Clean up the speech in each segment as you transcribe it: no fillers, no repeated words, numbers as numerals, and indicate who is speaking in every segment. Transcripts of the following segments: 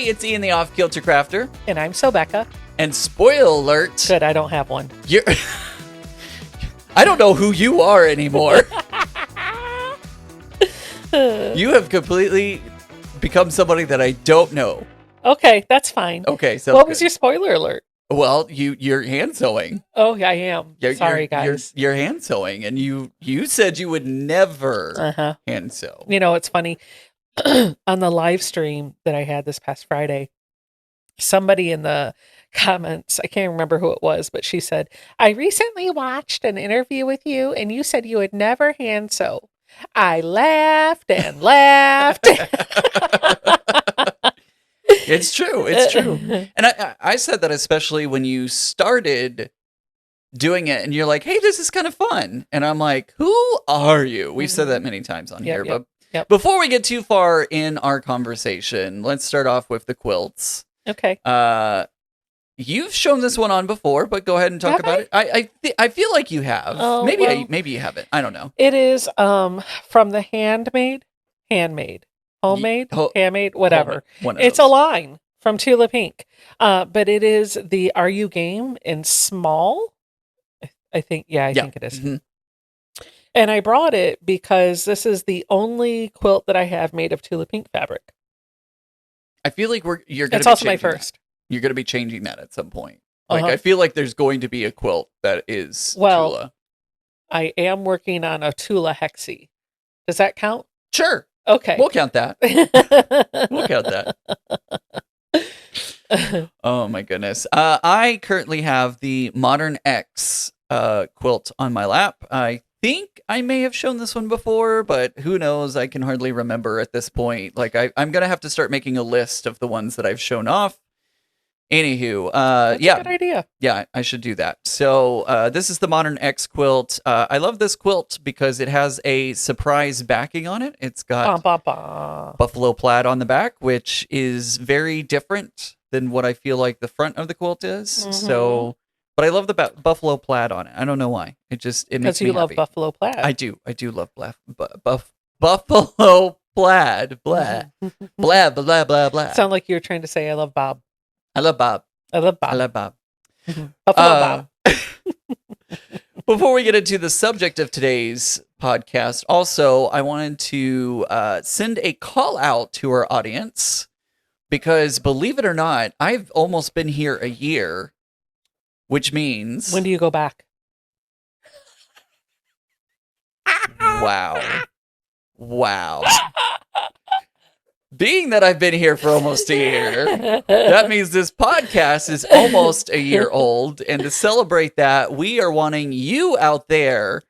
Speaker 1: it's Ian the Off Kilter Crafter.
Speaker 2: And I'm Sew Becca.
Speaker 1: And spoiler alert.
Speaker 2: Good, I don't have one.
Speaker 1: I don't know who you are anymore. You have completely become somebody that I don't know.
Speaker 2: Okay, that's fine.
Speaker 1: Okay, so
Speaker 2: what was your spoiler alert?
Speaker 1: Well, you're hand sewing.
Speaker 2: Oh, I am. Sorry, guys.
Speaker 1: You're hand sewing, and you said you would never hand sew.
Speaker 2: You know, it's funny. On the live stream that I had this past Friday, somebody in the comments, I can't remember who it was, but she said, I recently watched an interview with you, and you said you would never hand sew. I laughed and laughed.
Speaker 1: It's true. It's true. And I said that especially when you started doing it and you're like, hey, this is kind of fun. And I'm like, who are you? We've said that many times on here. But before we get too far in our conversation, let's start off with the quilts.
Speaker 2: Okay.
Speaker 1: You've shown this one on before, but go ahead and talk about it. I feel like you have.
Speaker 2: Oh,
Speaker 1: maybe you haven't. I don't know.
Speaker 2: It is from the handmade, homemade, handmade, whatever. It's a line from Tula Pink. But it is the Are You Game in small? I think it is. Mm-hmm. And I brought it because this is the only quilt that I have made of Tula Pink fabric.
Speaker 1: I feel like you're going to
Speaker 2: It's also my first.
Speaker 1: You're going to be changing that at some point. Like, I feel like there's going to be a quilt that is Tula.
Speaker 2: I am working on a Tula Hexie. Does that count?
Speaker 1: Sure.
Speaker 2: Okay.
Speaker 1: We'll count that. We'll count that. Oh, my goodness. I currently have the Modern X quilt on my lap. I think I may have shown this one before, but who knows? I can hardly remember at this point. Like, I'm going to have to start making a list of the ones that I've shown off. Anywho,
Speaker 2: That's a good idea.
Speaker 1: Yeah, I should do that. So this is the Modern X quilt. I love this quilt because it has a surprise backing on it. It's got buffalo plaid on the back, which is very different than what I feel like the front of the quilt is. Mm-hmm. So, but I love the buffalo plaid on it. I don't know why. It makes me happy.
Speaker 2: Because you love buffalo plaid.
Speaker 1: I do love buffalo plaid. Blah, blah, blah, blah, blah.
Speaker 2: Sound like you were trying to say I love Bob.
Speaker 1: I love Bob.
Speaker 2: Mm-hmm. Buffalo Bob.
Speaker 1: Before we get into the subject of today's podcast, also, I wanted to send a call out to our audience because, believe it or not, I've almost been here a year, which means...
Speaker 2: When do you go back?
Speaker 1: Wow. Being that I've been here for almost a year, that means this podcast is almost a year old. And to celebrate that, we are wanting you out there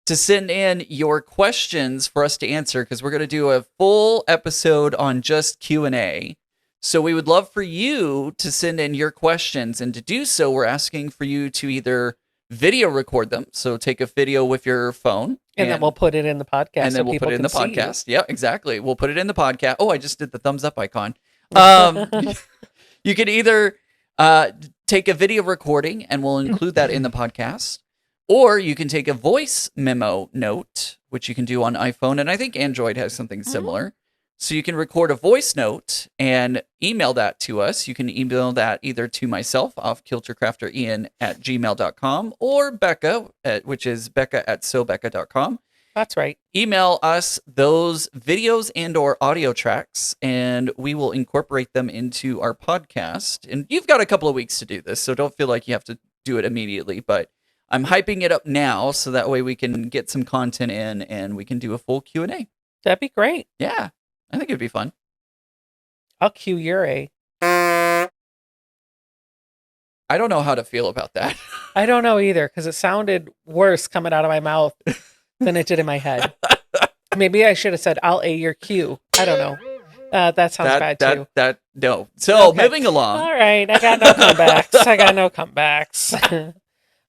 Speaker 1: to send in your questions for us to answer, because we're going to do a full episode on just Q&A. So we would love for you to send in your questions. And to do so, we're asking for you to either video record them. So take a video with your phone.
Speaker 2: And then we'll put it in the podcast.
Speaker 1: And then we'll put it in the podcast. Yeah, exactly. We'll put it in the podcast. Oh, I just did the thumbs up icon. You can either take a video recording and we'll include that in the podcast. Or you can take a voice memo note, which you can do on iPhone. And I think Android has something similar. So you can record a voice note and email that to us. You can email that either to myself, offkiltercrafterian@gmail.com, or Becca, which is becca@sewbecca.com.
Speaker 2: That's right.
Speaker 1: Email us those videos and or audio tracks, and we will incorporate them into our podcast. And you've got a couple of weeks to do this, so don't feel like you have to do it immediately. But I'm hyping it up now, so that way we can get some content in and we can do a full Q&A.
Speaker 2: That'd be great.
Speaker 1: Yeah. I think it'd be fun.
Speaker 2: I'll cue your A.
Speaker 1: I don't know how to feel about that.
Speaker 2: I don't know either, because it sounded worse coming out of my mouth than it did in my head. Maybe I should have said, I'll A your Q. I don't know. That sounds bad too.
Speaker 1: No. So moving along.
Speaker 2: All right. I got no comebacks.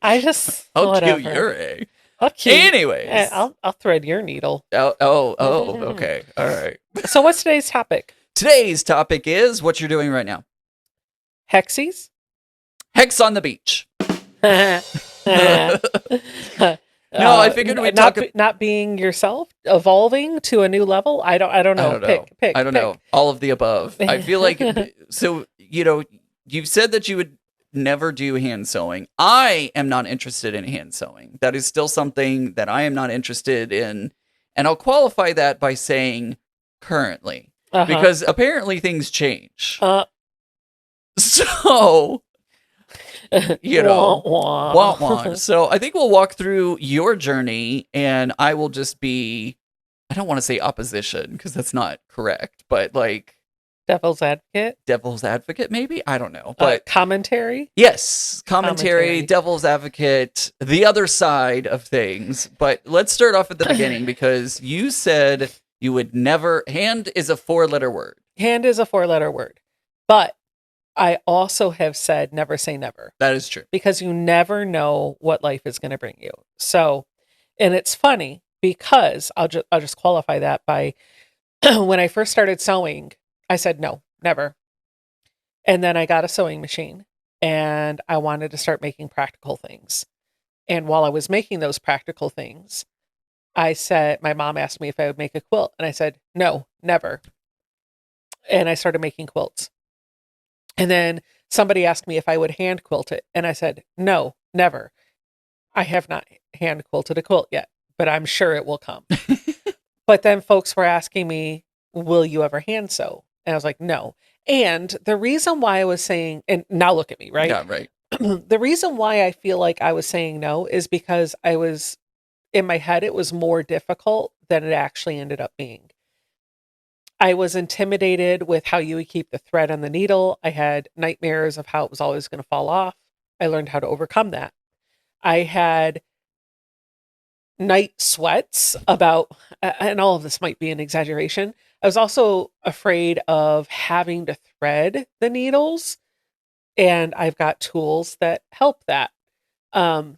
Speaker 2: I just...
Speaker 1: I'll cue your A.
Speaker 2: Okay.
Speaker 1: Anyways,
Speaker 2: I'll thread your needle.
Speaker 1: Okay. All right.
Speaker 2: So what's today's topic?
Speaker 1: Today's topic is what you're doing right now.
Speaker 2: Hexies?
Speaker 1: Hex on the beach. No, I figured we'd
Speaker 2: not being yourself, evolving to a new level. I don't know. Pick.
Speaker 1: I don't know. All of the above. I feel like so. You've said that you would never do hand sewing. I am not interested in hand sewing. That is still something that I am not interested in, and I'll qualify that by saying currently, because apparently things change. So. Wah, wah. So I think we'll walk through your journey, and I will just be, I don't want to say opposition because that's not correct, but like
Speaker 2: devil's
Speaker 1: advocate, maybe, I don't know, but
Speaker 2: commentary.
Speaker 1: Yes, commentary, devil's advocate, the other side of things. But let's start off at the beginning, because you said you would never. Hand is a 4-letter word.
Speaker 2: Hand is a 4-letter word, but I also have said never say never.
Speaker 1: That is true.
Speaker 2: Because you never know what life is going to bring you. So, and it's funny because I'll just qualify that by when I first started sewing, I said no, never. And then I got a sewing machine and I wanted to start making practical things. And while I was making those practical things, I said, my mom asked me if I would make a quilt. And I said, no, never. And I started making quilts. And then somebody asked me if I would hand quilt it. And I said, no, never. I have not hand quilted a quilt yet, but I'm sure it will come. But then folks were asking me, will you ever hand sew? And I was like, no. And the reason why I was saying, and now look at me, right?
Speaker 1: Yeah, right.
Speaker 2: The reason why I feel like I was saying no is because I was, in my head, it was more difficult than it actually ended up being. I was intimidated with how you would keep the thread on the needle. I had nightmares of how it was always going to fall off. I learned how to overcome that. I had night sweats about, and all of this might be an exaggeration. I was also afraid of having to thread the needles, and I've got tools that help that. And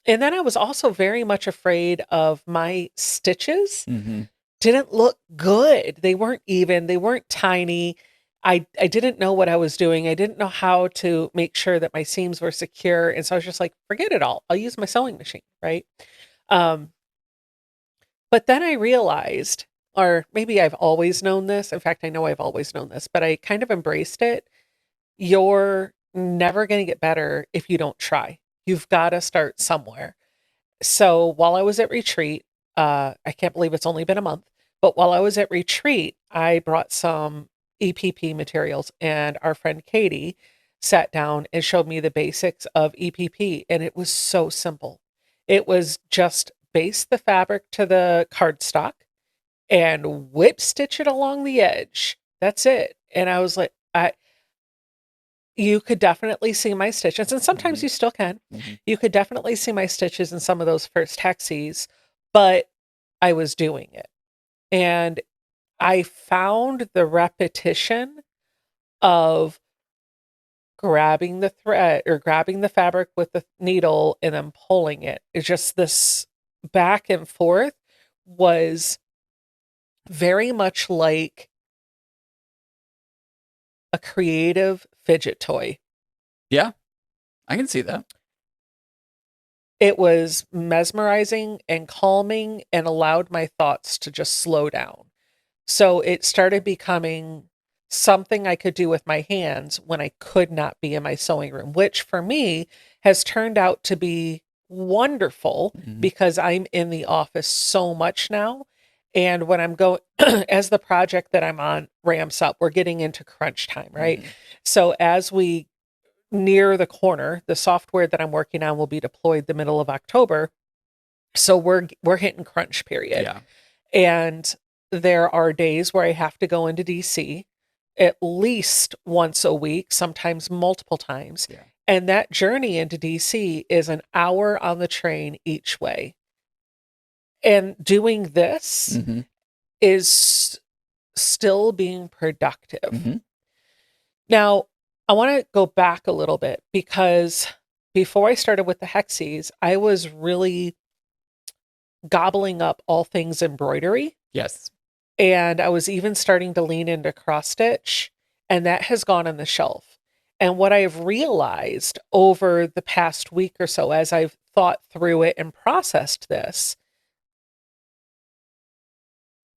Speaker 2: then I was also very much afraid of my stitches.
Speaker 1: Mm-hmm.
Speaker 2: Didn't look good. They weren't even, they weren't tiny. I didn't know what I was doing. I didn't know how to make sure that my seams were secure. And so I was just like, forget it all. I'll use my sewing machine. Right. But then I realized, or maybe I've always known this. In fact, I know I've always known this, but I kind of embraced it. You're never going to get better if you don't try. You've got to start somewhere. So while I was at retreat, I can't believe it's only been a month, but while I was at retreat, I brought some EPP materials, and our friend Katie sat down and showed me the basics of EPP. And it was so simple. It was just base the fabric to the cardstock and whip stitch it along the edge. That's it. And I was like, you could definitely see my stitches, and sometimes you still can. Mm-hmm. You could definitely see my stitches in some of those first hexes, but I was doing it. And I found the repetition of grabbing the thread or grabbing the fabric with the needle and then pulling it. It's just this back and forth was very much like a creative fidget toy.
Speaker 1: Yeah, I can see that.
Speaker 2: It was mesmerizing and calming and allowed my thoughts to just slow down. So it started becoming something I could do with my hands when I could not be in my sewing room, which for me has turned out to be wonderful because I'm in the office so much now. And when I'm going, as the project that I'm on ramps up, we're getting into crunch time, right? So as we near the corner, the software that I'm working on will be deployed the middle of October. So we're hitting crunch period.
Speaker 1: Yeah.
Speaker 2: And there are days where I have to go into DC at least once a week, sometimes multiple times.
Speaker 1: Yeah.
Speaker 2: And that journey into DC is an hour on the train each way. And doing this is still being productive. Now, I want to go back a little bit because before I started with the hexes, I was really gobbling up all things embroidery.
Speaker 1: Yes.
Speaker 2: And I was even starting to lean into cross stitch, and that has gone on the shelf. And what I've realized over the past week or so, as I've thought through it and processed this,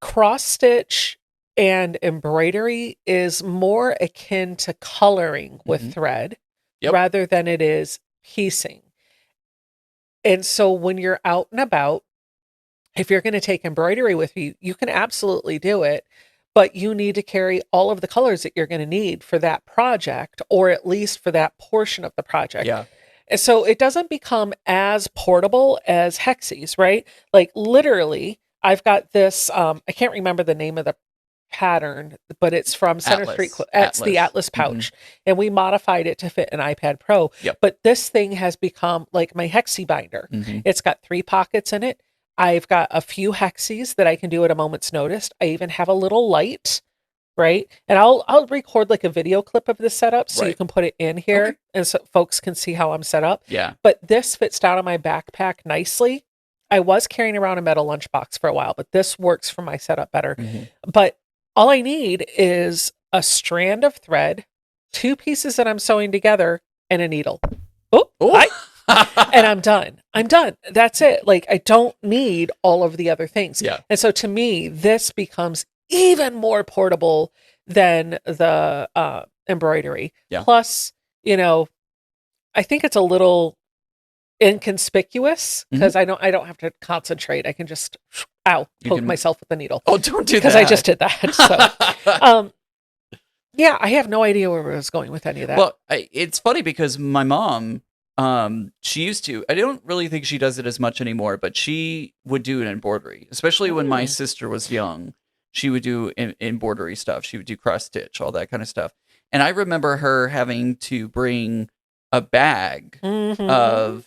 Speaker 2: cross stitch and embroidery is more akin to coloring with thread rather than it is piecing. And so when you're out and about, if you're going to take embroidery with you, you can absolutely do it, but you need to carry all of the colors that you're going to need for that project, or at least for that portion of the project.
Speaker 1: Yeah.
Speaker 2: And so it doesn't become as portable as Hexies, right? Like literally, I've got this, I can't remember the name of the pattern, but it's from Center Street. It's the Atlas pouch. And we modified it to fit an iPad Pro.
Speaker 1: Yep.
Speaker 2: But this thing has become like my Hexie binder. It's got 3 pockets in it. I've got a few Hexies that I can do at a moment's notice. I even have a little light, right? And I'll record like a video clip of this setup so you can put it in here and so folks can see how I'm set up.
Speaker 1: Yeah.
Speaker 2: But this fits down in my backpack nicely. I was carrying around a metal lunchbox for a while, but this works for my setup better. But all I need is a strand of thread, 2 pieces that I'm sewing together, and a needle. And I'm done. That's it. Like, I don't need all of the other things.
Speaker 1: Yeah.
Speaker 2: And so to me, this becomes even more portable than the embroidery.
Speaker 1: Yeah.
Speaker 2: Plus, I think it's a little inconspicuous because I don't have to concentrate. I can just poke myself with the needle.
Speaker 1: Oh, don't do that.
Speaker 2: Because I just did that. So yeah, I have no idea where I was going with any of that.
Speaker 1: Well, it's funny because my mom, she used to, I don't really think she does it as much anymore, but she would do an embroidery, especially when my sister was young. She would do embroidery stuff. She would do cross stitch, all that kind of stuff. And I remember her having to bring a bag of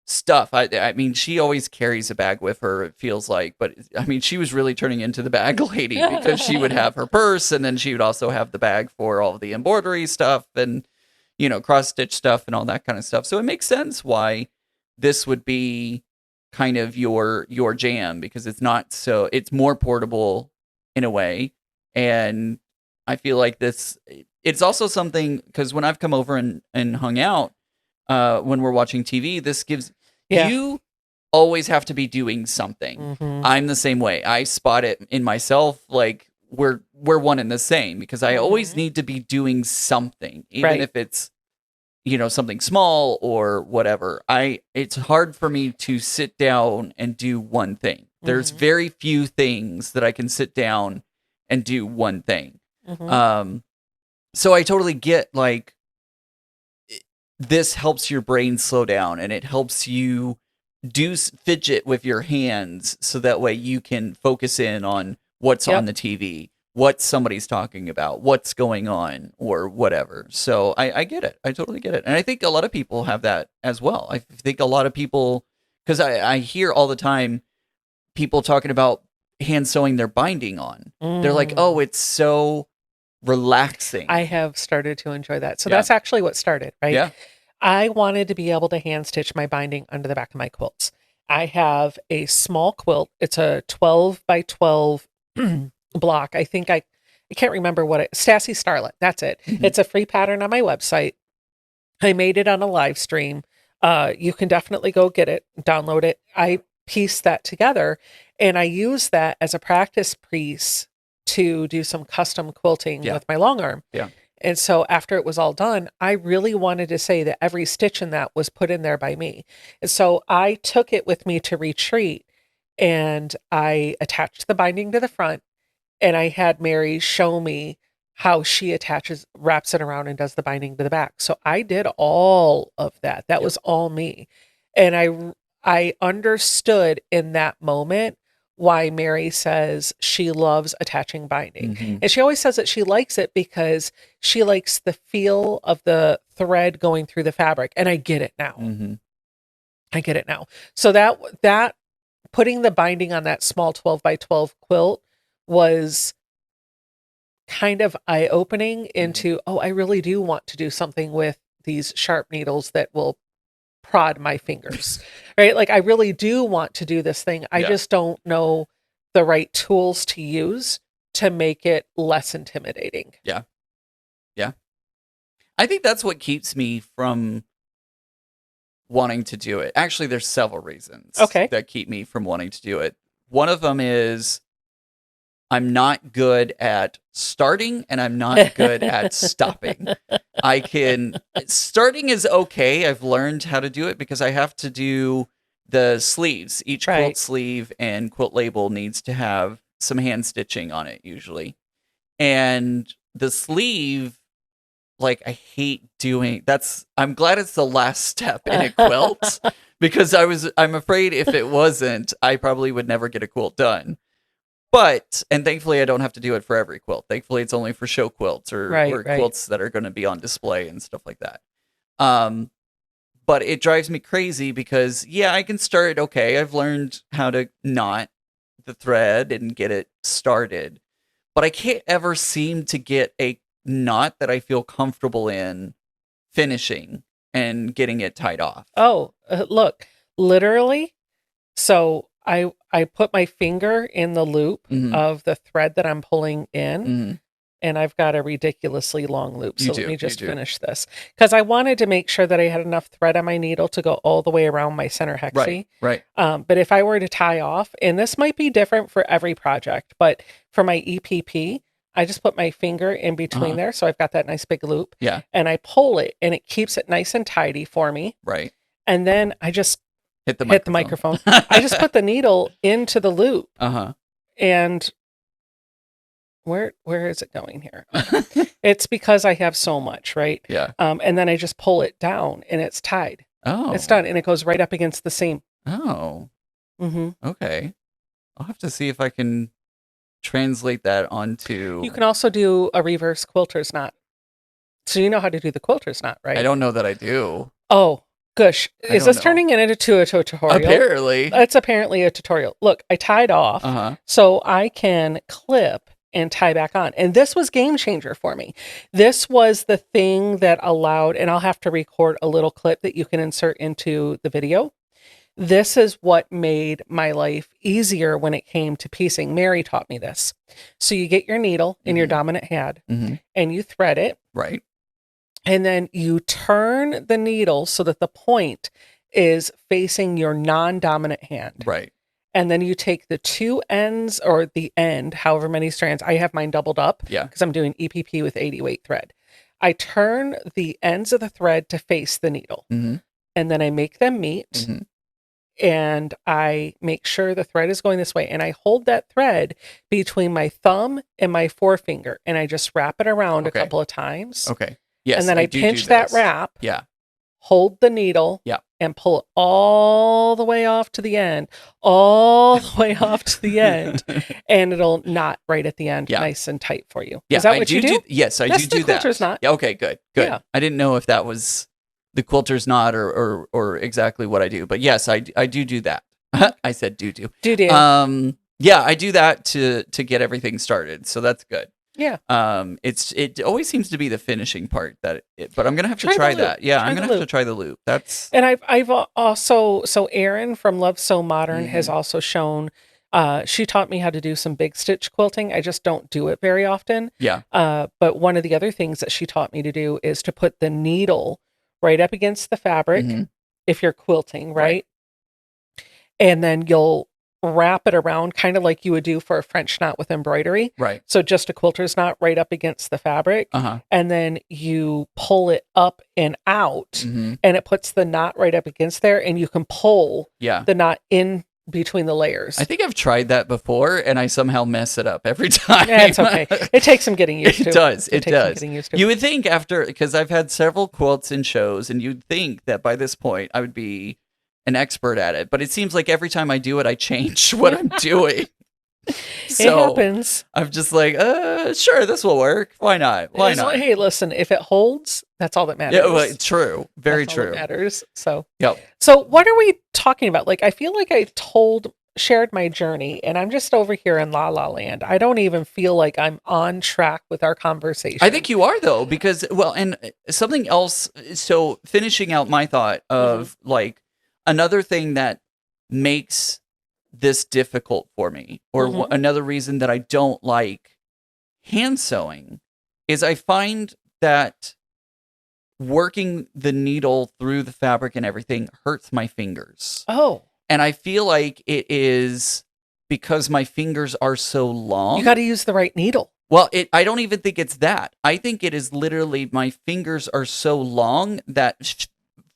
Speaker 1: stuff. I mean, she always carries a bag with her, it feels like, but I mean, she was really turning into the bag lady because she would have her purse and then she would also have the bag for all the embroidery stuff and, cross stitch stuff and all that kind of stuff. So it makes sense why this would be kind of your jam, because it's more portable in a way. And I feel like it's also something, because when I've come over and hung out, when we're watching TV, this gives you always have to be doing something. I'm the same way. I spot it in myself. Like we're one and the same, because I always need to be doing something, even if it's, something small or whatever. It's hard for me to sit down and do one thing. There's very few things that I can sit down and do one thing. So I totally get, like, this helps your brain slow down and it helps you fidget with your hands so that way you can focus in on what's on the TV, what somebody's talking about, what's going on, or whatever. So I get it. I totally get it. And I think a lot of people have that as well. I think a lot of people, because I hear all the time people talking about hand sewing their binding on. They're like, oh, it's so relaxing.
Speaker 2: I have started to enjoy that. So that's actually what started, right?
Speaker 1: Yeah.
Speaker 2: I wanted to be able to hand stitch my binding under the back of my quilts. I have a small quilt. It's a 12 by 12 block. I think I can't remember Sassy Starlet. That's it. It's a free pattern on my website. I made it on a live stream. You can definitely go get it, download it. I pieced that together and I use that as a practice piece to do some custom quilting with my long arm. Yeah. And so after it was all done, I really wanted to say that every stitch in that was put in there by me. And so I took it with me to retreat and I attached the binding to the front and I had Mary show me how she wraps it around and does the binding to the back. So I did all of that. That was all me. And I understood in that moment why Mary says she loves attaching binding. And she always says that she likes it because she likes the feel of the thread going through the fabric. And I get it now. I get it now. So that putting the binding on that small 12 by 12 quilt was kind of eye-opening into, oh, I really do want to do something with these sharp needles that will prod my fingers, right? Like I really do want to do this thing. I just don't know the right tools to use to make it less intimidating.
Speaker 1: Yeah. Yeah. I think that's what keeps me from wanting to do it. Actually, there's several reasons that keep me from wanting to do it. One of them is I'm not good at starting and I'm not good at stopping. Starting is okay. I've learned how to do it because I have to do the sleeves. Each quilt sleeve and quilt label needs to have some hand stitching on it usually. And the sleeve, like, I hate doing I'm glad it's the last step in a quilt because I'm afraid if it wasn't, I probably would never get a quilt done. And thankfully I don't have to do it for every quilt. Thankfully it's only for show quilts or quilts that are going to be on display and stuff like that. But it drives me crazy because I can start okay. I've learned how to knot the thread and get it started. But I can't ever seem to get a knot that I feel comfortable in finishing and getting it tied off.
Speaker 2: Oh, look, literally. So I put my finger in the loop of the thread that I'm pulling in, and I've got a ridiculously long loop. So let me just finish this because I wanted to make sure that I had enough thread on my needle to go all the way around my center hexie.
Speaker 1: Right.
Speaker 2: But if I were to tie off, and this might be different for every project, but for my EPP, I just put my finger in between there. So I've got that nice big loop.
Speaker 1: Yeah.
Speaker 2: And I pull it and it keeps it nice and tidy for me.
Speaker 1: Right.
Speaker 2: And then I just
Speaker 1: hit the
Speaker 2: microphone. I just put the needle into the loop. And where is it going here? It's because I have so much, right?
Speaker 1: Yeah.
Speaker 2: And then I just pull it down and it's tied.
Speaker 1: Oh.
Speaker 2: It's done. And it goes right up against the seam.
Speaker 1: Oh.
Speaker 2: Mm-hmm.
Speaker 1: Okay. I'll have to see if I can translate that onto...
Speaker 2: You can also do a reverse quilter's knot. So you know how to do the quilter's knot, right?
Speaker 1: I don't know that I do.
Speaker 2: Oh, gosh. Is this turning into a tutorial?
Speaker 1: Apparently.
Speaker 2: It's apparently a tutorial. Look, I tied off so I can clip and tie back on. And this was game changer for me. This was the thing that allowed, and I'll have to record a little clip that you can insert into the video. This is what made my life easier when it came to piecing. Mary taught me this. So you get your needle in your dominant hand and you thread it.
Speaker 1: Right.
Speaker 2: And then you turn the needle so that the point is facing your non-dominant hand.
Speaker 1: Right.
Speaker 2: And then you take the two ends or the end, however many strands. I have mine doubled up because I'm doing EPP with 80 weight thread. I turn the ends of the thread to face the needle. And then I make them meet. And I make sure the thread is going this way. And I hold that thread between my thumb and my forefinger. And I just wrap it around a couple of times.
Speaker 1: Okay. Yes.
Speaker 2: And then I pinch that wrap.
Speaker 1: Yeah.
Speaker 2: Hold the needle.
Speaker 1: Yeah.
Speaker 2: And pull it all the way off to the end. All the way off to the end. And it'll knot right at the end. Nice and tight for you.
Speaker 1: Yeah,
Speaker 2: is that what you do?
Speaker 1: Yes, I do that.
Speaker 2: Quilter's knot.
Speaker 1: Yeah, okay, good.
Speaker 2: Yeah.
Speaker 1: I didn't know if that was the quilter's knot or exactly what I do. But yes, I do that. I said do.
Speaker 2: Do.
Speaker 1: Yeah, I do that to get everything started. So that's good.
Speaker 2: Yeah.
Speaker 1: It always seems to be the finishing part but I'm gonna have to try that. Yeah, I'm gonna have to try the loop. And
Speaker 2: I've also, so Erin from Love So Modern has also shown. She taught me how to do some big stitch quilting. I just don't do it very often.
Speaker 1: Yeah.
Speaker 2: But one of the other things that she taught me to do is to put the needle right up against the fabric if you're quilting, right? And then you'll wrap it around kind of like you would do for a French knot with embroidery.
Speaker 1: Right.
Speaker 2: So just a quilter's knot right up against the fabric. And then you pull it up and out and it puts the knot right up against there and you can pull the knot in between the layers.
Speaker 1: I think I've tried that before and I somehow mess it up every time.
Speaker 2: Yeah, it's okay. It takes some getting used to.
Speaker 1: It does.
Speaker 2: It takes some getting used to.
Speaker 1: You would think because I've had several quilts and shows and you'd think that by this point I would be an expert at it, but it seems like every time I do it, I change what I'm doing. So
Speaker 2: it happens.
Speaker 1: I'm just like, sure, this will work. Why not? Why not?
Speaker 2: Hey, listen, if it holds, that's all that matters.
Speaker 1: Yeah, well, true. Very true.
Speaker 2: All that matters. So,
Speaker 1: yep.
Speaker 2: So what are we talking about? Like, I feel like I shared my journey and I'm just over here in La La Land. I don't even feel like I'm on track with our conversation.
Speaker 1: I think you are though, because, well, and something else. So finishing out my thought of like, another thing that makes this difficult for me, or another reason that I don't like hand sewing, is I find that working the needle through the fabric and everything hurts my fingers.
Speaker 2: Oh.
Speaker 1: And I feel like it is because my fingers are so long.
Speaker 2: You got to use the right needle.
Speaker 1: Well, I don't even think it's that. I think it is literally my fingers are so long that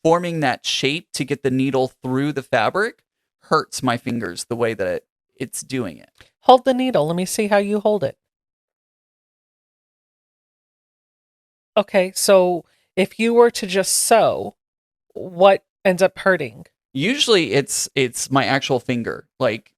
Speaker 1: forming that shape to get the needle through the fabric hurts my fingers the way that it's doing it.
Speaker 2: Hold the needle. Let me see how you hold it. Okay, so if you were to just sew, what ends up hurting?
Speaker 1: Usually it's my actual finger. Like,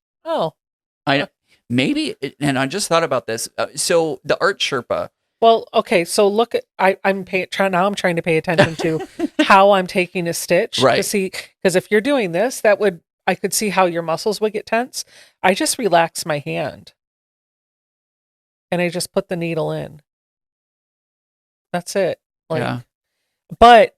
Speaker 1: maybe, and I just thought about this. So the art Sherpa.
Speaker 2: Well, okay, so look at I'm trying to pay attention to how I'm taking a stitch to see, because if you're doing this, I could see how your muscles would get tense. I just relax my hand and I just put the needle in. That's it. But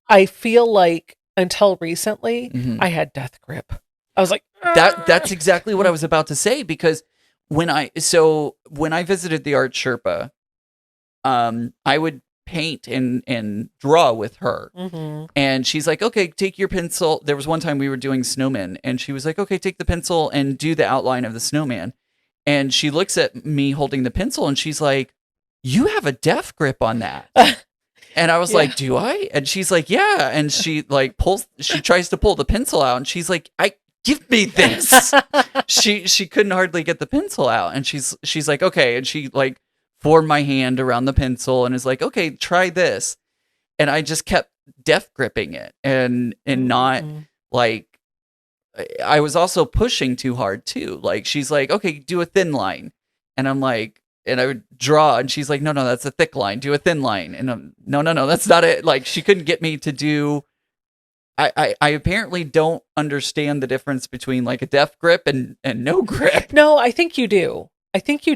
Speaker 2: I feel like until recently, I had death grip. I was like,
Speaker 1: that's exactly what I was about to say, because when I visited the art Sherpa, I would paint and draw with her. And she's like, okay, take your pencil. There was one time we were doing snowmen and she was like, okay, take the pencil and do the outline of the snowman. And she looks at me holding the pencil and she's like, you have a death grip on that. And I was like, do I? And she's like, yeah. And she she tries to pull the pencil out and she's like, give me this. She couldn't hardly get the pencil out. And she's like, okay. And she like formed my hand around the pencil and is like, okay, try this. And I just kept death gripping it and not like, I was also pushing too hard too. Like, she's like, okay, do a thin line. And I'm like, and I would draw and she's like, no, that's a thick line. Do a thin line. And I'm, no, that's not it. Like, she couldn't get me to do, I apparently don't understand the difference between like a death grip and no grip.
Speaker 2: No, I think you do. I think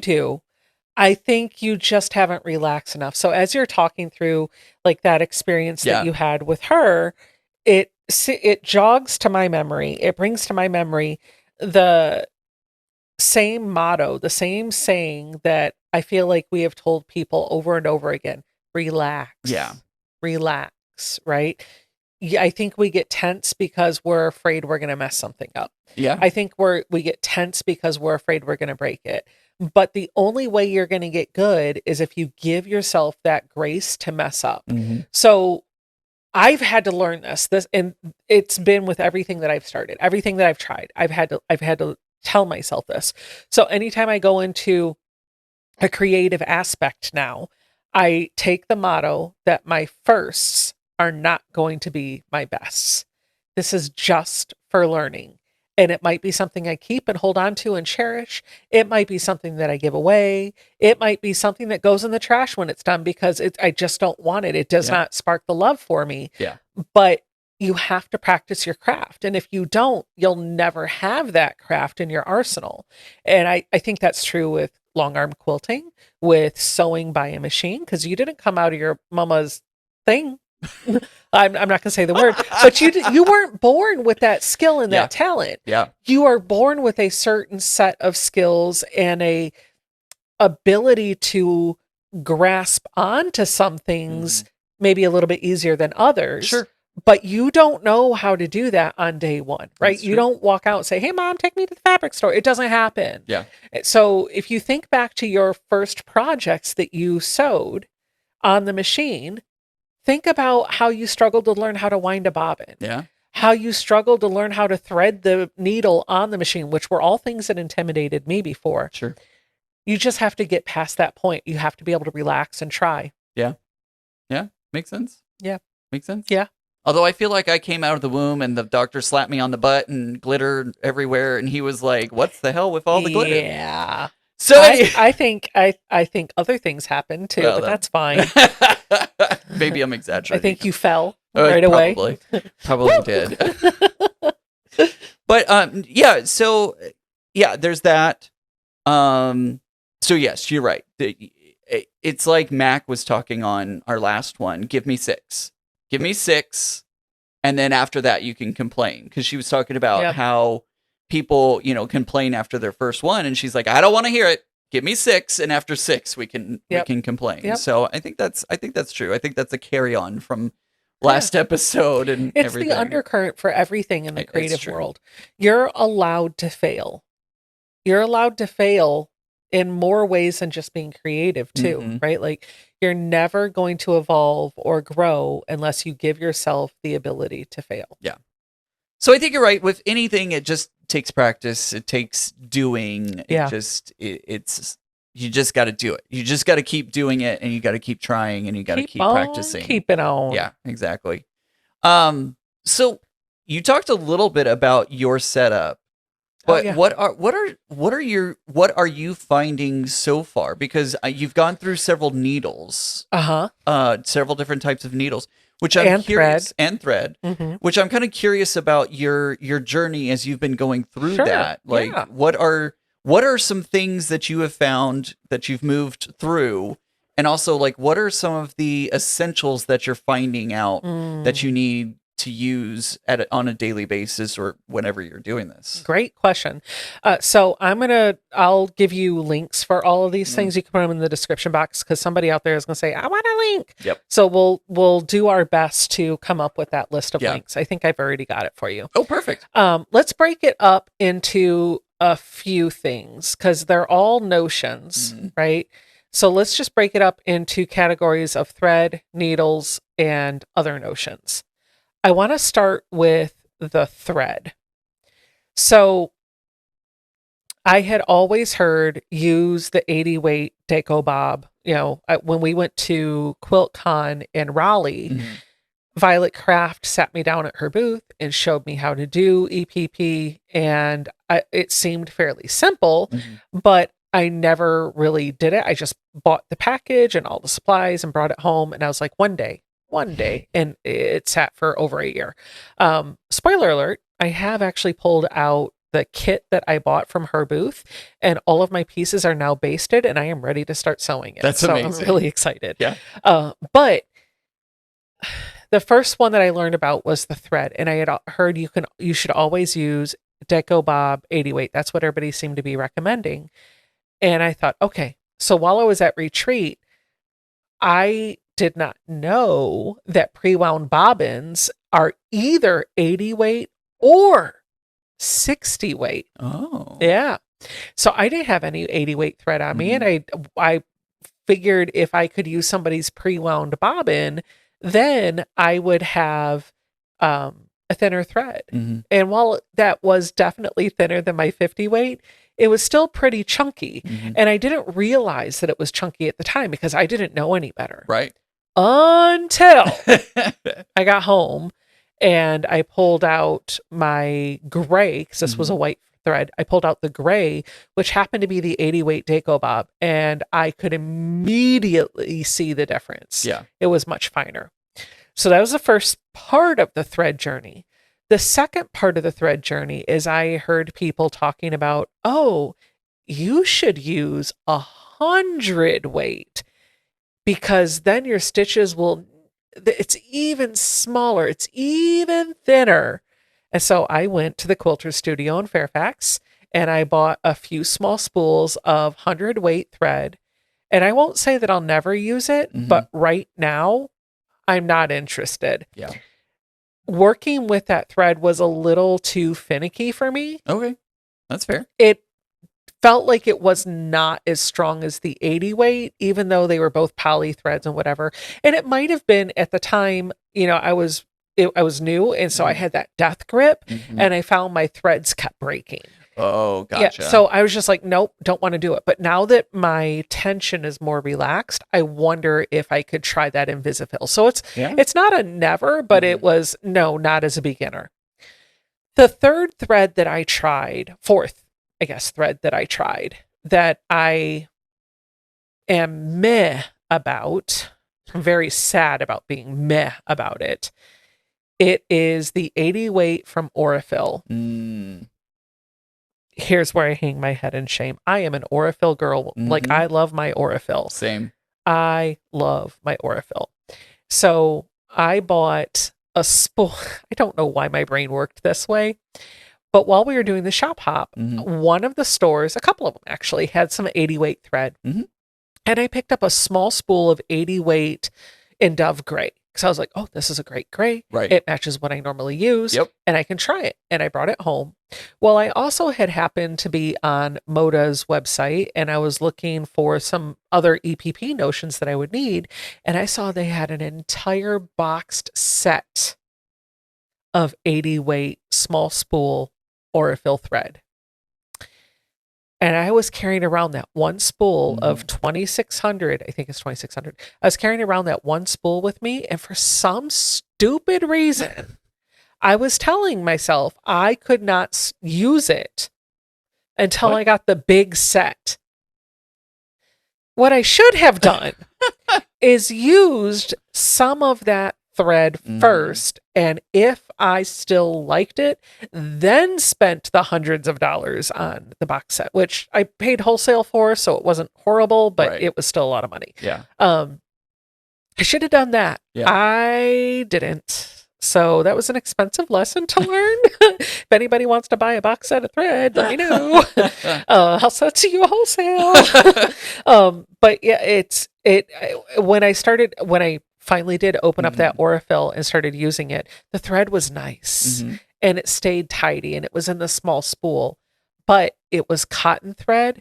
Speaker 2: you just haven't relaxed enough. So as you're talking through like that experience that you had with her, it jogs to my memory. It brings to my memory the same motto, the same saying that I feel like we have told people over and over again: relax.
Speaker 1: Yeah.
Speaker 2: Relax, right? I think we get tense because we're afraid we're going to mess something up.
Speaker 1: Yeah.
Speaker 2: I think we get tense because we're afraid we're going to break it. But the only way you're going to get good is if you give yourself that grace to mess up. So I've had to learn this, and it's been with everything that I've started, everything that I've tried. I've had to tell myself this. So anytime I go into a creative aspect now, I take the motto that my firsts are not going to be my bests. This is just for learning. And it might be something I keep and hold on to and cherish. It might be something that I give away. It might be something that goes in the trash when it's done because I just don't want it. It does not spark the love for me.
Speaker 1: Yeah.
Speaker 2: But you have to practice your craft. And if you don't, you'll never have that craft in your arsenal. And I think that's true with long arm quilting, with sewing by a machine, because you didn't come out of your mama's thing. I'm not going to say the word, but you weren't born with that skill and that talent.
Speaker 1: Yeah.
Speaker 2: You are born with a certain set of skills and a ability to grasp onto some things maybe a little bit easier than others.
Speaker 1: Sure.
Speaker 2: But you don't know how to do that on day one, right? You don't walk out and say, hey, Mom, take me to the fabric store. It doesn't happen.
Speaker 1: Yeah.
Speaker 2: So if you think back to your first projects that you sewed on the machine, think about how you struggled to learn how to wind a bobbin.
Speaker 1: Yeah.
Speaker 2: How you struggled to learn how to thread the needle on the machine, which were all things that intimidated me before.
Speaker 1: Sure.
Speaker 2: You just have to get past that point. You have to be able to relax and try.
Speaker 1: Yeah. Yeah. Makes sense.
Speaker 2: Yeah.
Speaker 1: Makes sense.
Speaker 2: Yeah.
Speaker 1: Although I feel like I came out of the womb and the doctor slapped me on the butt and glitter everywhere, and he was like, "What's the hell with all the glitter?"
Speaker 2: Yeah.
Speaker 1: So
Speaker 2: I think other things happened too, but that's fine.
Speaker 1: Maybe I'm exaggerating.
Speaker 2: I think you fell right away.
Speaker 1: Probably did. But yeah. So yeah, there's that. So yes, you're right. It's like Mac was talking on our last one. Give me 6. Give me 6, and then after that you can complain, because she was talking about how people, complain after their first one, and she's like, I don't want to hear it. give me 6, and after 6 we can complain.
Speaker 2: Yep.
Speaker 1: So I think that's true. I think that's a carry on from last episode and
Speaker 2: it's
Speaker 1: everything.
Speaker 2: The undercurrent for everything in the creative world. You're allowed to fail. You're allowed to fail in more ways than just being creative too, right? Like you're never going to evolve or grow unless you give yourself the ability to fail.
Speaker 1: Yeah. So I think you're right. With anything, it just takes practice. It takes doing. It's you just got to do it. You just got to keep doing it, and you got to keep trying, and you got to keep practicing.
Speaker 2: Keep it on.
Speaker 1: Yeah, exactly. So you talked a little bit about your setup. But what are you finding so far? Because you've gone through several needles, several different types of needles, which I'm curious, and thread, which I'm kind of curious about your journey as you've been going through that. Like, what are some things that you have found that you've moved through, and also like what are some of the essentials that you're finding out that you need to use on a daily basis or whenever you're doing this?
Speaker 2: Great question. So I'll give you links for all of these things. You can put them in the description box because somebody out there is going to say, I want a link.
Speaker 1: Yep.
Speaker 2: So we'll do our best to come up with that list of links. I think I've already got it for you.
Speaker 1: Oh, perfect.
Speaker 2: Let's break it up into a few things because they're all notions, right? So let's just break it up into categories of thread, needles, and other notions. I want to start with the thread. So I had always heard use the 80 weight Deco Bob. You know, when we went to QuiltCon in Raleigh, Violet Craft sat me down at her booth and showed me how to do EPP. And it seemed fairly simple, but I never really did it. I just bought the package and all the supplies and brought it home. And I was like, one day, and it sat for over a year. Spoiler alert, I have actually pulled out the kit that I bought from her booth, and all of my pieces are now basted, and I am ready to start sewing it.
Speaker 1: That's amazing.
Speaker 2: So I'm really excited.
Speaker 1: Yeah.
Speaker 2: But the first one that I learned about was the thread, and I had heard you should always use Deco Bob 80 weight. That's what everybody seemed to be recommending. And I thought, okay, so while I was at retreat, I did not know that pre-wound bobbins are either 80 weight or 60 weight.
Speaker 1: Oh.
Speaker 2: Yeah. So I didn't have any 80 weight thread on me, and I figured if I could use somebody's pre-wound bobbin, then I would have a thinner thread. And while that was definitely thinner than my 50 weight, it was still pretty chunky. And I didn't realize that it was chunky at the time because I didn't know any better.
Speaker 1: Right.
Speaker 2: Until I got home and I pulled out my gray, because this was a white thread. I pulled out the gray, which happened to be the 80 weight Deco Bob, and I could immediately see the difference.
Speaker 1: Yeah.
Speaker 2: It was much finer. So that was the first part of the thread journey. The second part of the thread journey is I heard people talking about, oh, you should use 100 weight because then your stitches it's even smaller. It's even thinner. And so I went to the Quilter Studio in Fairfax and I bought a few small spools of 100 weight thread. And I won't say that I'll never use it, but right now I'm not interested.
Speaker 1: Yeah.
Speaker 2: Working with that thread was a little too finicky for me.
Speaker 1: Okay. That's fair. It
Speaker 2: felt like it was not as strong as the 80 weight, even though they were both poly threads and whatever. And it might have been at the time, you know, I was new. And so I had that death grip and I found my threads kept breaking.
Speaker 1: Oh, gotcha.
Speaker 2: Yeah, so I was just like, nope, don't want to do it. But now that my tension is more relaxed, I wonder if I could try that Invisifil. So it's not a never, but it was not as a beginner. The third thread that I tried, fourth, I guess, thread that I tried that I am meh about, I'm very sad about being meh about it. It is the 80 weight from Aurifil. Here's where I hang my head in shame. I am an Aurifil girl. Like, I love my Aurifil.
Speaker 1: Same.
Speaker 2: I love my Aurifil. So I bought a spool. I don't know why my brain worked this way, But while we were doing the shop hop, one of the stores, a couple of them actually, had some 80 weight thread. And I picked up a small spool of 80 weight in Dove Gray. Because I was like, oh, this is a great gray.
Speaker 1: Right.
Speaker 2: It matches what I normally use. And I can try it. And I brought it home. Well, I also had happened to be on Moda's website, and I was looking for some other EPP notions that I would need. And I saw they had an entire boxed set of 80 weight small spool Aurifil thread. And I was carrying around that one spool of 2,600. I think it's 2,600. I was carrying around that one spool with me. And for some stupid reason, I was telling myself I could not use it until I got the big set. What I should have done is used some of that thread first, and if I still liked it, then spent the hundreds of dollars on the box set, which I paid wholesale for, so it wasn't horrible, but it was still a lot of money. I should have done that. I didn't. So that was an expensive lesson to learn. If anybody wants to buy a box set of thread, let me know. I'll sell it to you wholesale. But yeah, when I finally did open up that Aurifil and started using it, the thread was nice and it stayed tidy and it was in the small spool, but it was cotton thread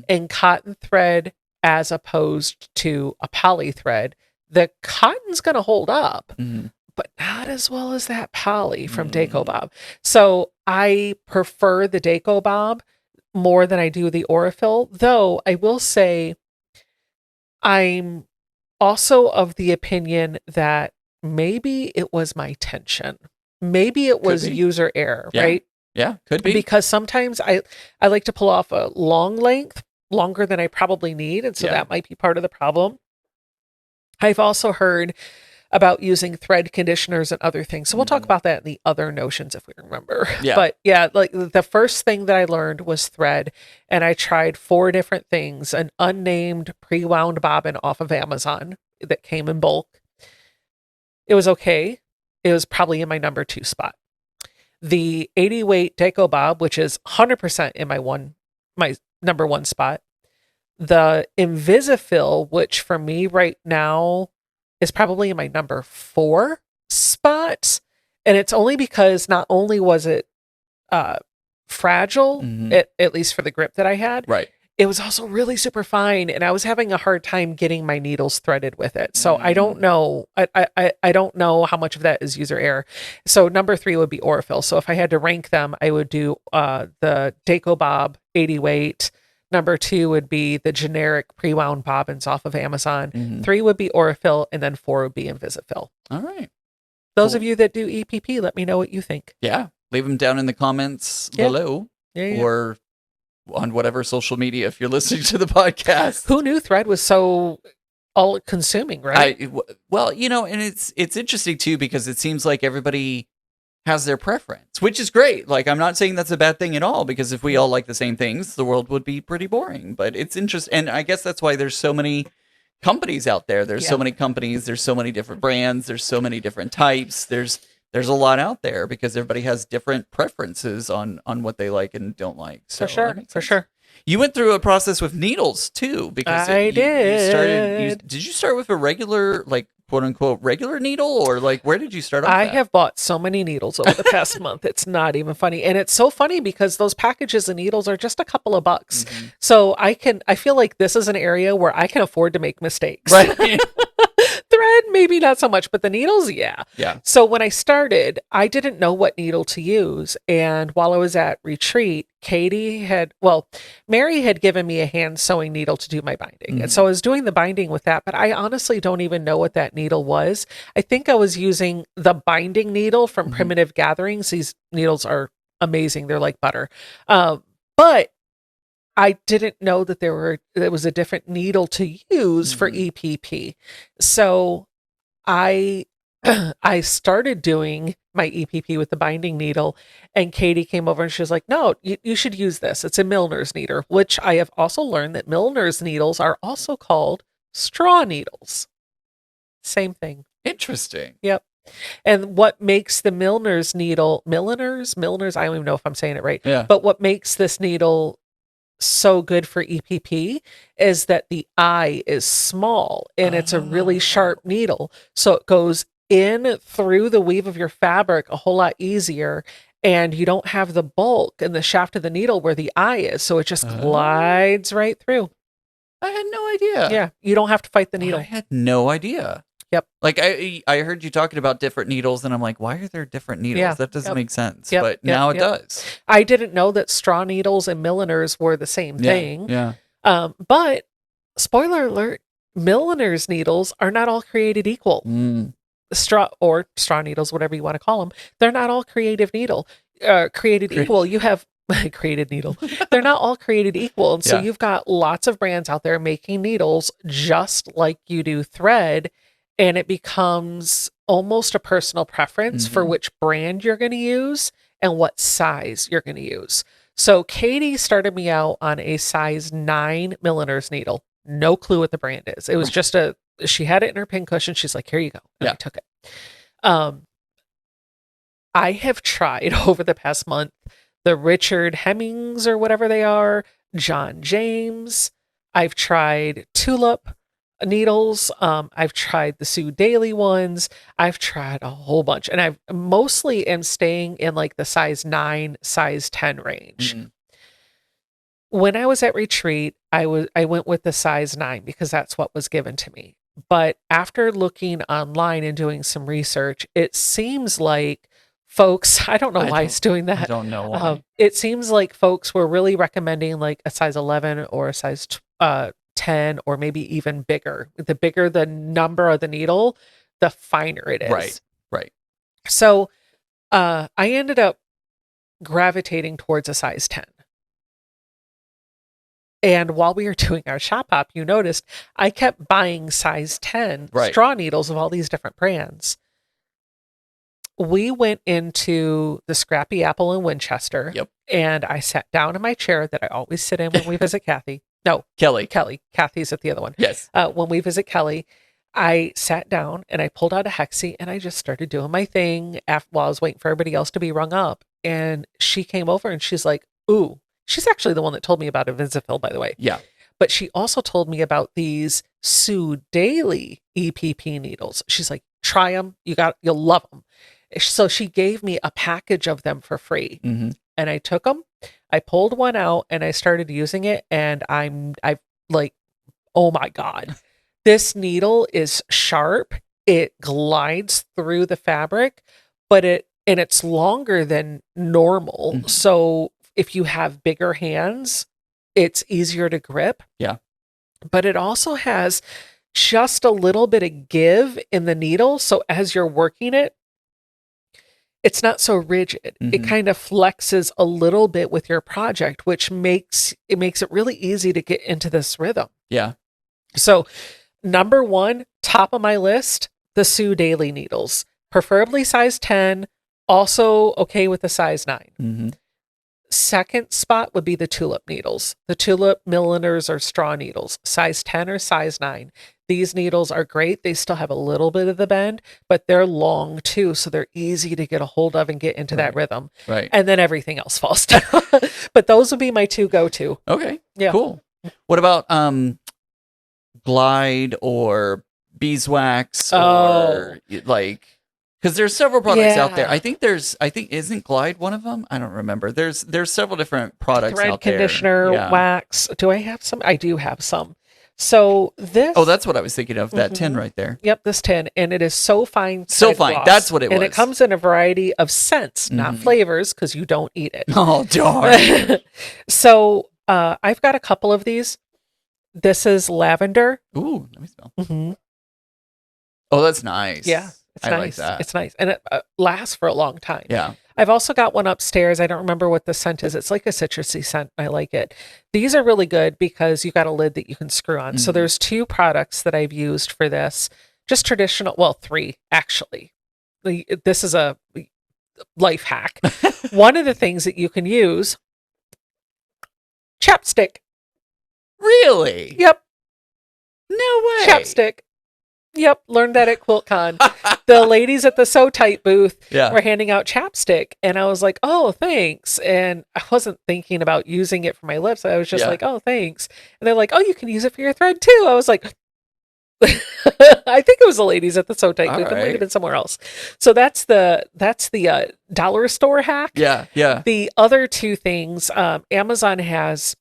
Speaker 2: and cotton thread as opposed to a poly thread. The cotton's going to hold up, but not as well as that poly from Daco Bob. So I prefer the Daco Bob more than I do the Aurifil, though I will say I'm also of the opinion that maybe it was my tension. Maybe it was user error, right?
Speaker 1: Yeah, could be.
Speaker 2: Because sometimes I like to pull off a long length, longer than I probably need, and so that might be part of the problem. I've also heard about using thread conditioners and other things. So we'll talk about that in the other notions if we remember. But yeah, like the first thing that I learned was thread, and I tried 4 different things. An unnamed pre-wound bobbin off of Amazon that came in bulk. It was okay. It was probably in my number 2 spot. The 80 weight Daco Bob, which is 100% in my number 1 spot. The Invisifil, which for me right now is probably in my number 4 spot. And it's only because not only was it fragile, at least for the grip that I had, it was also really super fine. And I was having a hard time getting my needles threaded with it. So I don't know. I don't know how much of that is user error. So number 3 would be Aurifil. So if I had to rank them, I would do the Daco Bob 80 weight. Number 2 would be the generic pre-wound bobbins off of Amazon. 3 would be Aurifil, and then 4 would be Invisifil.
Speaker 1: All right.
Speaker 2: Those of you that do EPP, let me know what you think.
Speaker 1: Yeah. Leave them down in the comments below or on whatever social media if you're listening to the podcast.
Speaker 2: Who knew thread was so all-consuming, right?
Speaker 1: Well, and it's interesting, too, because it seems like everybody has their preference, which is great. Like, I'm not saying that's a bad thing at all, because if we all like the same things, the world would be pretty boring. But it's interesting. And I guess that's why there's so many companies out there. There's so many companies. There's so many different brands. There's so many different types. There's a lot out there because everybody has different preferences on what they like and don't like. So
Speaker 2: for sure.
Speaker 1: You went through a process with needles too, because
Speaker 2: I did.
Speaker 1: Did you start with a regular, like, quote unquote regular needle, or like where did you start off?
Speaker 2: I have bought so many needles over the past month. It's not even funny. And it's so funny because those packages of needles are just a couple of bucks. So I feel like this is an area where I can afford to make mistakes.
Speaker 1: Right.
Speaker 2: Thread, maybe not so much, but the needles, yeah. So when I started, I didn't know what needle to use. And while I was at retreat, Mary had given me a hand sewing needle to do my binding. And so I was doing the binding with that, but I honestly don't even know what that needle was. I think I was using the binding needle from Primitive Gatherings. These needles are amazing. They're like butter. But I didn't know that there was a different needle to use for EPP. So I started doing my EPP with the binding needle, and Katie came over and she was like, no, you should use this. It's a Milner's needle, which I have also learned that Milner's needles are also called straw needles. Same thing.
Speaker 1: Interesting.
Speaker 2: Yep. And what makes the milliner's, I don't even know if I'm saying it right.
Speaker 1: Yeah.
Speaker 2: But what makes this needle so good for EPP is that the eye is small and it's a really sharp needle. So it goes in through the weave of your fabric a whole lot easier. And you don't have the bulk in the shaft of the needle where the eye is. So it just glides right through.
Speaker 1: I had no idea.
Speaker 2: Yeah. You don't have to fight the needle.
Speaker 1: I had no idea.
Speaker 2: Yep.
Speaker 1: Like I heard you talking about different needles and I'm like, why are there different needles?
Speaker 2: Yeah.
Speaker 1: That doesn't make sense.
Speaker 2: Yep.
Speaker 1: But now it does.
Speaker 2: I didn't know that straw needles and milliners were the same thing.
Speaker 1: Yeah.
Speaker 2: But spoiler alert, milliners needles are not all created equal. Straw needles, whatever you want to call them, they're not all created equal. You have created needle. They're not all created equal. And so you've got lots of brands out there making needles just like you do thread. And it becomes almost a personal preference for which brand you're going to use and what size you're going to use. So Katie started me out on a size 9 milliner's needle. No clue what the brand is. It was just she had it in her pincushion. She's like, here you go. And I took it. I have tried over the past month the Richard Hemmings or whatever they are, John James. I've tried Tulip needles. I've tried the Sue Daily ones. I've tried a whole bunch. And I've mostly am staying in like the size 9, size 10 range. When I was at retreat, I went with the size 9 because that's what was given to me. But after looking online and doing some research, it seems like folks, I don't know why it's doing that.
Speaker 1: I don't know why.
Speaker 2: It seems like folks were really recommending like a size 11 or a size 10 or maybe even bigger. The bigger the number of the needle, the finer it is.
Speaker 1: Right.
Speaker 2: So I ended up gravitating towards a size 10. And while we were doing our shop hop, you noticed I kept buying size 10 straw needles of all these different brands. We went into the Scrappy Apple in Winchester. And I sat down in my chair that I always sit in when we visit Kathy. No, Kelly. Kathy's at the other one.
Speaker 1: Yes.
Speaker 2: When we visit Kelly, I sat down and I pulled out a hexie and I just started doing my thing while I was waiting for everybody else to be rung up. And she came over and she's like, ooh. She's actually the one that told me about Invisafill, by the way.
Speaker 1: Yeah.
Speaker 2: But she also told me about these Sue Daily EPP needles. She's like, try them. You'll love them. So she gave me a package of them for free. And I took them. I pulled one out and I started using it. And I'm like, oh my God, this needle is sharp. It glides through the fabric, but it's longer than normal. So if you have bigger hands, it's easier to grip.
Speaker 1: Yeah.
Speaker 2: But it also has just a little bit of give in the needle. So as you're working it, it's not so rigid. It kind of flexes a little bit with your project, which makes it really easy to get into this rhythm.
Speaker 1: Yeah.
Speaker 2: So number 1, top of my list, the Sue Daily needles, preferably size 10, also okay with the size 9. Second spot would be the Tulip needles. The Tulip milliners or straw needles, size 10 or size 9. These needles are great. They still have a little bit of the bend, but they're long too, so they're easy to get a hold of and get into that rhythm.
Speaker 1: Right.
Speaker 2: And then everything else falls down. But those would be my 2 go-to.
Speaker 1: Okay.
Speaker 2: Yeah.
Speaker 1: Cool. What about Glide or beeswax or like... Because there's several products out there. I think isn't Glide one of them? I don't remember. There's several different products
Speaker 2: Thread
Speaker 1: out there.
Speaker 2: Conditioner, wax. Do I have some? I do have some. So this.
Speaker 1: Oh, that's what I was thinking of. That tin right there.
Speaker 2: Yep, this tin, and it is So Fine.
Speaker 1: So Fine. Gloss. That's what it was.
Speaker 2: And it comes in a variety of scents, not flavors, because you don't eat it.
Speaker 1: Oh darn.
Speaker 2: So I've got a couple of these. This is lavender.
Speaker 1: Ooh, let me smell. Oh, that's nice.
Speaker 2: Yeah. It's
Speaker 1: I
Speaker 2: nice.
Speaker 1: like that.
Speaker 2: It's nice. And it lasts for a long time.
Speaker 1: Yeah.
Speaker 2: I've also got one upstairs. I don't remember what the scent is. It's like a citrusy scent. I like it. These are really good because you got a lid that you can screw on. So there's 2 products that I've used for this. Just traditional, well, 3 actually. This is a life hack. One of the things that you can use, chapstick.
Speaker 1: Really?
Speaker 2: Yep.
Speaker 1: No way.
Speaker 2: Chapstick. Yep, learned that at QuiltCon. The ladies at the Sew Tight booth were handing out chapstick, and I was like, "Oh, thanks." And I wasn't thinking about using it for my lips. I was just like, "Oh, thanks." And they're like, "Oh, you can use it for your thread too." I was like, I think it was the ladies at the Sew Tight booth. It might have been somewhere else. So that's the dollar store hack.
Speaker 1: Yeah.
Speaker 2: The other two things, Amazon has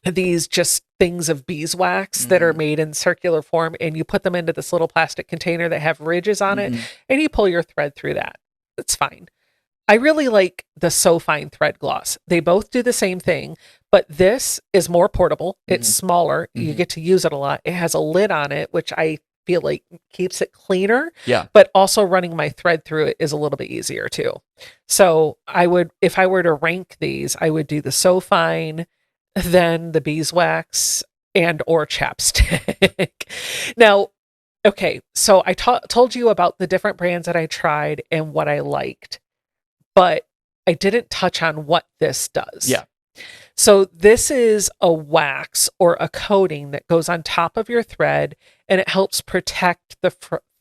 Speaker 2: these just things of beeswax that are made in circular form, and you put them into this little plastic container that have ridges on it, and you pull your thread through that. It's fine. I really like the So Fine thread gloss. They both do the same thing, but this is more portable. It's smaller. You get to use it a lot. It has a lid on it, which I feel like keeps it cleaner.
Speaker 1: Yeah.
Speaker 2: But also running my thread through it is a little bit easier too. So I would, if I were to rank these, I would do the So Fine, then the beeswax, and or chapstick. Now, okay, so I told you about the different brands that I tried and what I liked, but I didn't touch on what this does.
Speaker 1: Yeah.
Speaker 2: So this is a wax or a coating that goes on top of your thread, and it helps protect the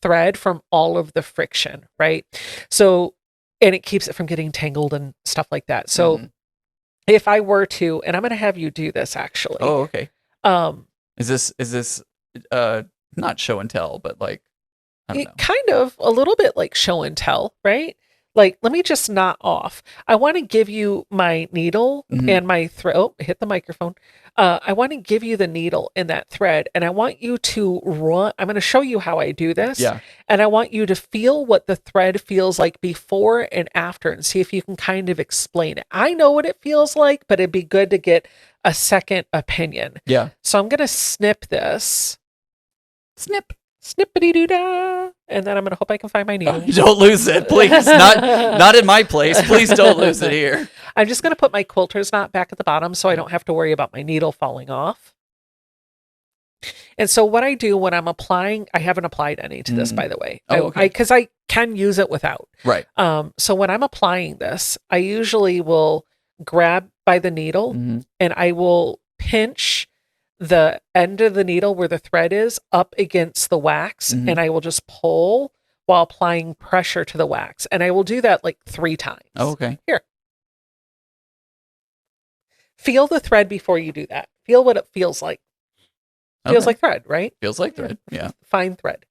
Speaker 2: thread from all of the friction, right? So, and it keeps it from getting tangled and stuff like that. So if I were to, and I'm going to have you do this actually.
Speaker 1: Oh, okay. Is this not show and tell, but like, I don't know.
Speaker 2: Kind of a little bit like show and tell, right? Like, let me just knot off. I want to give you my needle and my thread. Oh, hit the microphone. I want to give you the needle and that thread, and I want you to run. I'm going to show you how I do this.
Speaker 1: Yeah.
Speaker 2: And I want you to feel what the thread feels like before and after, and see if you can kind of explain it. I know what it feels like, but it'd be good to get a second opinion.
Speaker 1: Yeah.
Speaker 2: So I'm going to snip this.
Speaker 1: Snip.
Speaker 2: Snippity-doo-dah. And then I'm going to hope I can find my needle.
Speaker 1: Don't lose it, please. Not in my place. Please don't lose it here.
Speaker 2: I'm just going to put my quilter's knot back at the bottom so I don't have to worry about my needle falling off. And so what I do when I'm applying, I haven't applied any to this, by the way.
Speaker 1: Oh, okay.
Speaker 2: Because I can use it without.
Speaker 1: Right.
Speaker 2: So when I'm applying this, I usually will grab by the needle and I will pinch the end of the needle where the thread is up against the wax, and I will just pull while applying pressure to the wax. And I will do that like 3 times.
Speaker 1: Oh, okay.
Speaker 2: Here. Feel the thread before you do that. Feel what it feels like. Feels like thread, right?
Speaker 1: Feels like thread. Yeah.
Speaker 2: Fine thread.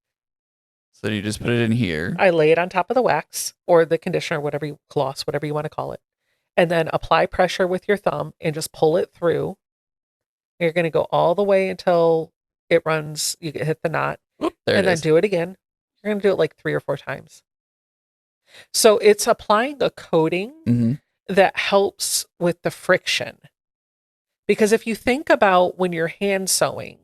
Speaker 1: So you just put it in here.
Speaker 2: I lay it on top of the wax or the conditioner, gloss, whatever you want to call it. And then apply pressure with your thumb and just pull it through. You're going to go all the way until it runs, you hit the knot, and then do it again. You're going to do it like 3 or 4 times. So it's applying a coating that helps with the friction. Because if you think about when you're hand sewing,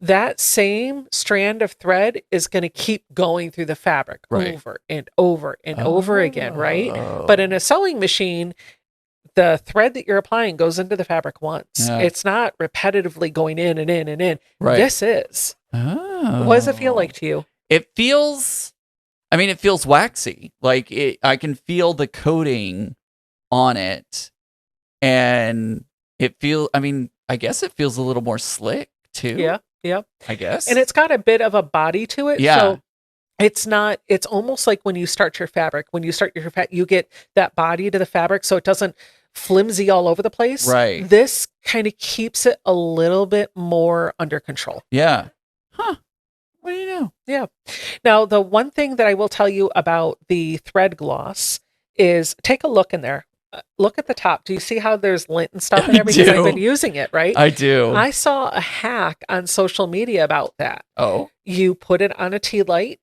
Speaker 2: that same strand of thread is going to keep going through the fabric over and over and over again, right? But in a sewing machine, the thread that you're applying goes into the fabric once. Yeah. It's not repetitively going in and in and in. Right. This is. Oh. What does it feel like to you?
Speaker 1: It feels waxy. Like I can feel the coating on it, and I guess it feels a little more slick too.
Speaker 2: Yeah. Yeah.
Speaker 1: I guess.
Speaker 2: And it's got a bit of a body to it.
Speaker 1: Yeah.
Speaker 2: So it's almost like when you start your fabric, you get that body to the fabric so it doesn't flimsy all over the place.
Speaker 1: Right.
Speaker 2: This kind of keeps it a little bit more under control.
Speaker 1: Yeah. Huh. What do you know?
Speaker 2: Yeah. Now, the one thing that I will tell you about the thread gloss is take a look in there. Look at the top. Do you see how there's lint and stuff in there? Because I've been using it, right?
Speaker 1: I do.
Speaker 2: I saw a hack on social media about that.
Speaker 1: Oh.
Speaker 2: You put it on a tea light.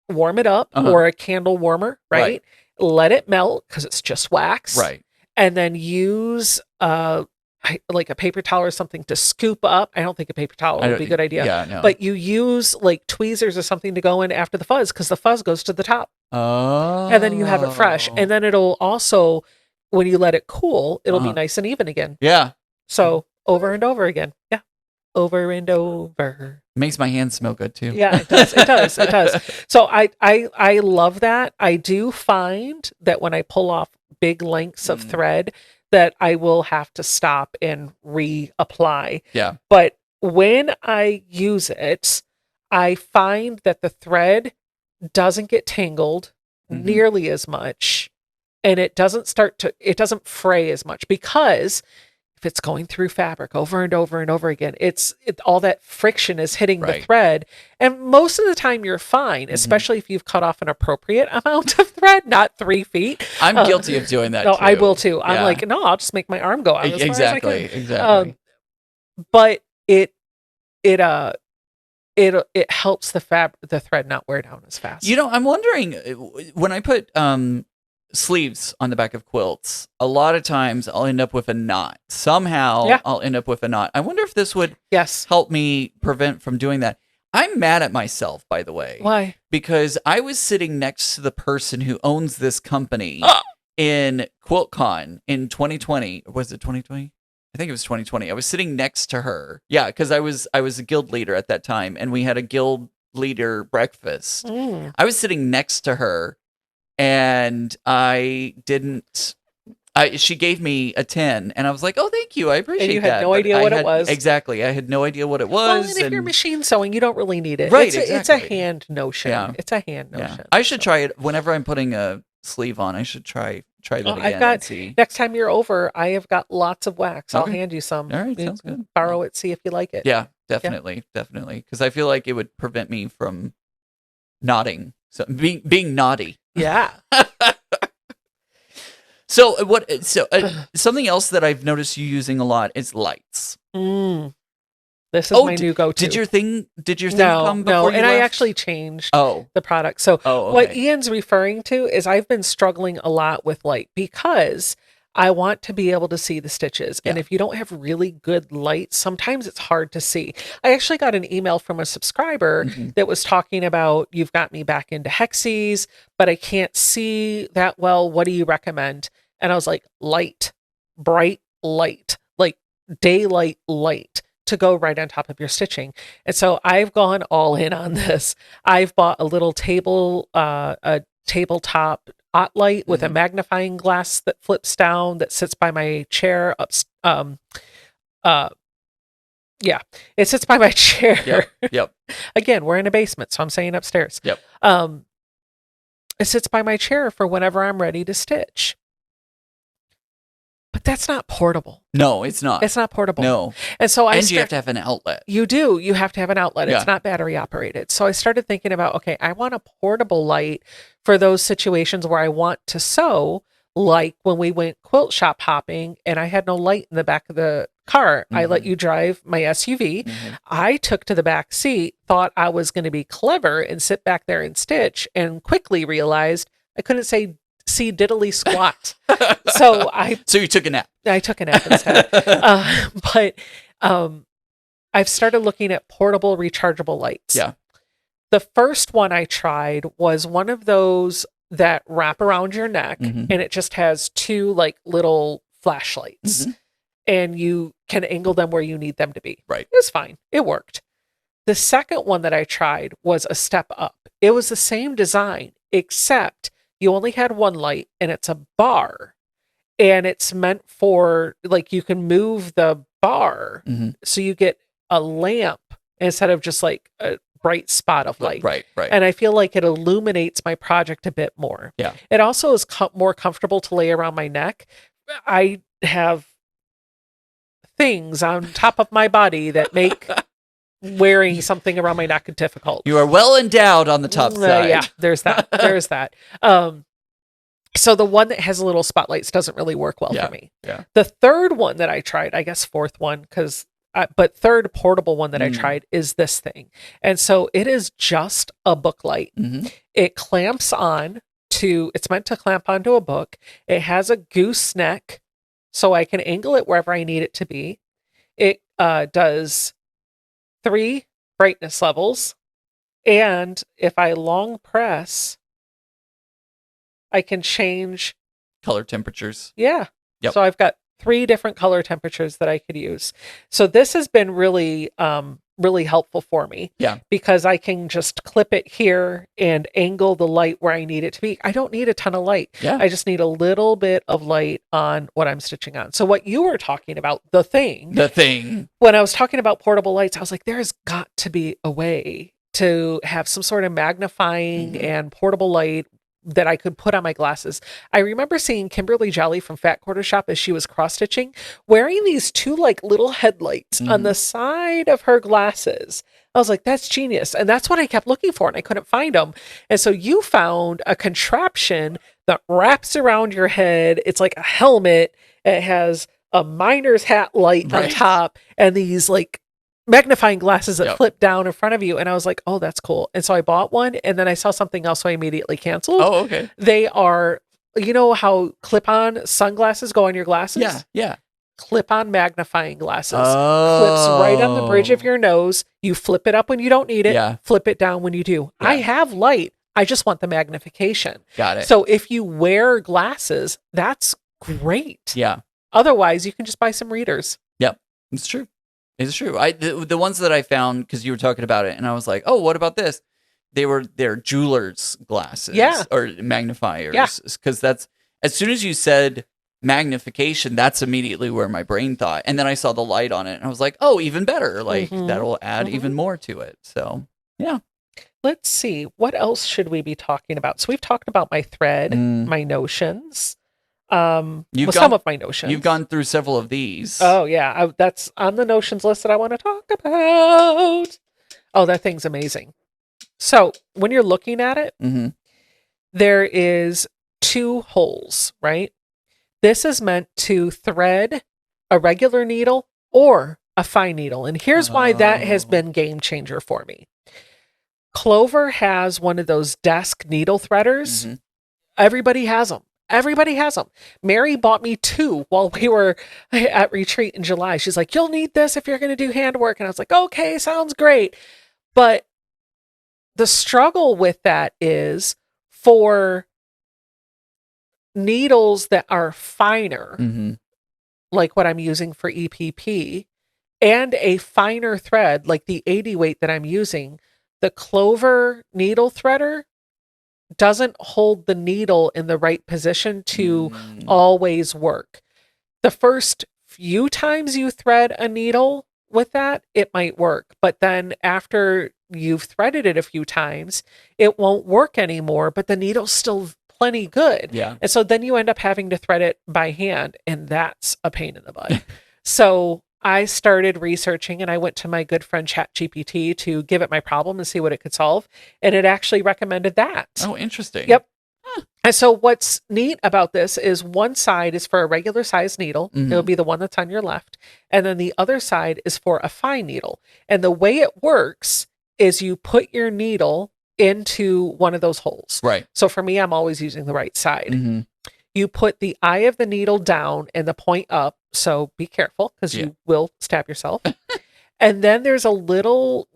Speaker 2: Warm it up or a candle warmer, right? Let it melt because it's just wax.
Speaker 1: Right.
Speaker 2: And then use like a paper towel or something to scoop up. I don't think a paper towel would be a good idea.
Speaker 1: Yeah, no.
Speaker 2: But you use like tweezers or something to go in after the fuzz because the fuzz goes to the top.
Speaker 1: Oh.
Speaker 2: And then you have it fresh. And then it'll also, when you let it cool, it'll be nice and even again.
Speaker 1: Yeah.
Speaker 2: So over and over again. Yeah. Over and over.
Speaker 1: Makes my hands smell good too.
Speaker 2: Yeah, it does. It does. It does. So I love that. I do find that when I pull off big lengths of thread that I will have to stop and reapply.
Speaker 1: Yeah.
Speaker 2: But when I use it, I find that the thread doesn't get tangled nearly as much, and it doesn't fray as much, because if it's going through fabric over and over and over again, all that friction is hitting the thread. And most of the time you're fine, especially if you've cut off an appropriate amount of thread, not 3 feet.
Speaker 1: I'm guilty of doing that.
Speaker 2: No,
Speaker 1: too.
Speaker 2: I will too. Yeah. I'm like, no, I'll just make my arm go out as
Speaker 1: exactly.
Speaker 2: far as I can.
Speaker 1: Exactly.
Speaker 2: But it helps the thread not wear down as fast.
Speaker 1: I'm wondering, when I put sleeves on the back of quilts, a lot of times I'll end up with a knot. Somehow I'll end up with a knot. I wonder if this would help me prevent from doing that. I'm mad at myself, by the way.
Speaker 2: Why?
Speaker 1: Because I was sitting next to the person who owns this company in QuiltCon in 2020. Was it 2020? I think it was 2020. I was sitting next to her. Yeah, because I was a guild leader at that time, and we had a guild leader breakfast. I was sitting next to her, and she gave me a 10, and I was like, oh, thank you. I appreciate that.
Speaker 2: And you had no idea what it was.
Speaker 1: Exactly. I had no idea what it was.
Speaker 2: Well, and if you're machine sewing, you don't really need it.
Speaker 1: Right,
Speaker 2: It's a hand notion. Yeah. It's a hand notion.
Speaker 1: Yeah. I should try it whenever I'm putting a sleeve on. I should try that again and see.
Speaker 2: Next time you're over, I have got lots of wax. I'll hand you some.
Speaker 1: All right, sounds good.
Speaker 2: Borrow it, see if you like it.
Speaker 1: Yeah, definitely. Because I feel like it would prevent me from nodding. So being naughty.
Speaker 2: Yeah.
Speaker 1: So something else that I've noticed you using a lot is lights.
Speaker 2: This is my new go-to.
Speaker 1: Did your thing come before you
Speaker 2: left?
Speaker 1: I
Speaker 2: actually changed the product. So what Ian's referring to is I've been struggling a lot with light because I want to be able to see the stitches. Yeah. And if you don't have really good light, sometimes it's hard to see. I actually got an email from a subscriber that was talking about, you've got me back into hexes, but I can't see that well. What do you recommend? And I was like, light, bright light, like daylight light, to go right on top of your stitching. And so I've gone all in on this. I've bought a little a tabletop light with a magnifying glass that flips down, that sits by my chair it sits by my chair.
Speaker 1: Yep.
Speaker 2: Again, we're in a basement, so I'm saying upstairs.
Speaker 1: Yep.
Speaker 2: It sits by my chair for whenever I'm ready to stitch. But that's not portable.
Speaker 1: No, it's not.
Speaker 2: It's not portable.
Speaker 1: No.
Speaker 2: And so
Speaker 1: you have to have an outlet.
Speaker 2: You do. You have to have an outlet. Yeah. It's not battery operated. So I started thinking about, okay, I want a portable light for those situations where I want to sew, like when we went quilt shop hopping and I had no light in the back of the car. I let you drive my SUV. I took to the back seat, thought I was going to be clever and sit back there and stitch, and quickly realized I couldn't see diddly squat. So
Speaker 1: you took a nap.
Speaker 2: I took a nap instead. But I've started looking at portable rechargeable lights.
Speaker 1: Yeah.
Speaker 2: The first one I tried was one of those that wrap around your neck, and it just has two like little flashlights, and you can angle them where you need them to be.
Speaker 1: Right.
Speaker 2: It was fine. It worked. The second one that I tried was a step up. It was the same design, except you only had one light, and it's a bar, and it's meant for, like, you can move the bar, so you get a lamp instead of just like a bright spot of light.
Speaker 1: Right.
Speaker 2: And I feel like it illuminates my project a bit more.
Speaker 1: Yeah.
Speaker 2: It also is more comfortable to lay around my neck. I have things on top of my body that make wearing something around my neck difficult.
Speaker 1: You are well endowed on the top side.
Speaker 2: Yeah, there's that. There's that. So the one that has little spotlights doesn't really work well for me.
Speaker 1: Yeah.
Speaker 2: The third one that I tried, I guess fourth one, but third portable one that I tried is this thing. And so it is just a book light. It clamps on it's meant to clamp onto a book. It has a gooseneck, so I can angle it wherever I need it to be. It does 3 brightness levels. And if I long press, I can change
Speaker 1: color temperatures.
Speaker 2: Yeah.
Speaker 1: Yep.
Speaker 2: So I've got 3 different color temperatures that I could use. So this has been really, really helpful for me.
Speaker 1: Yeah.
Speaker 2: Because I can just clip it here and angle the light where I need it to be. I don't need a ton of light.
Speaker 1: Yeah.
Speaker 2: I just need a little bit of light on what I'm stitching on. So what you were talking about, the thing.
Speaker 1: When
Speaker 2: When I was talking about portable lights, I was like, there's got to be a way to have some sort of magnifying and portable light that I could put on my glasses. I remember seeing Kimberly Jolly from Fat Quarter Shop as she was cross-stitching, wearing these two like little headlights on the side of her glasses. I was like, that's genius. And that's what I kept looking for, and I couldn't find them. And so you found a contraption that wraps around your head. It's like a helmet. It has a miner's hat light on top and these like magnifying glasses that flip down in front of you. And I was like, oh, that's cool. And so I bought one, and then I saw something else, so I immediately canceled.
Speaker 1: Oh, okay.
Speaker 2: They are, you know how clip-on sunglasses go on your glasses?
Speaker 1: Yeah.
Speaker 2: Clip-on magnifying glasses. Clips right on the bridge of your nose. You flip it up when you don't need it. Flip it down when you do. I have light. I just want the magnification.
Speaker 1: Got it.
Speaker 2: So if you wear glasses, that's great.
Speaker 1: Yeah.
Speaker 2: Otherwise, you can just buy some readers.
Speaker 1: Yep. It's true. It's true. The ones that I found, because you were talking about it, and I was like, oh, what about this? They're jeweler's glasses.
Speaker 2: Yeah.
Speaker 1: Or magnifiers.
Speaker 2: Yeah.
Speaker 1: Because that's, as soon as you said magnification, that's immediately where my brain thought. And then I saw the light on it, and I was like, oh, even better. Like, that'll add even more to it. So, yeah.
Speaker 2: Let's see. What else should we be talking about? So we've talked about my thread, my notions. Some of my notions.
Speaker 1: You've gone through several of these.
Speaker 2: Oh, yeah. That's on the notions list that I want to talk about. Oh, that thing's amazing. So when you're looking at it, there is 2 holes, right? This is meant to thread a regular needle or a fine needle. And here's why that has been game changer for me. Clover has one of those desk needle threaders. Everybody has them. Everybody has them. Mary bought me 2 while we were at retreat in July. She's like, you'll need this if you're going to do handwork. And I was like, okay, sounds great. But the struggle with that is for needles that are finer, like what I'm using for EPP, and a finer thread, like the 80 weight that I'm using, the Clover needle threader doesn't hold the needle in the right position to always work. The first few times you thread a needle with that, it might work. But then after you've threaded it a few times, it won't work anymore, but the needle's still plenty good.
Speaker 1: Yeah.
Speaker 2: And so then you end up having to thread it by hand, and that's a pain in the butt. So I started researching, and I went to my good friend ChatGPT to give it my problem and see what it could solve. And it actually recommended that.
Speaker 1: Oh, interesting.
Speaker 2: Yep. And so what's neat about this is one side is for a regular size needle. It'll be the one that's on your left. And then the other side is for a fine needle. And the way it works is you put your needle into one of those holes.
Speaker 1: Right.
Speaker 2: So for me, I'm always using the right side. You put the eye of the needle down and the point up. So be careful, because you will stab yourself. And then there's a little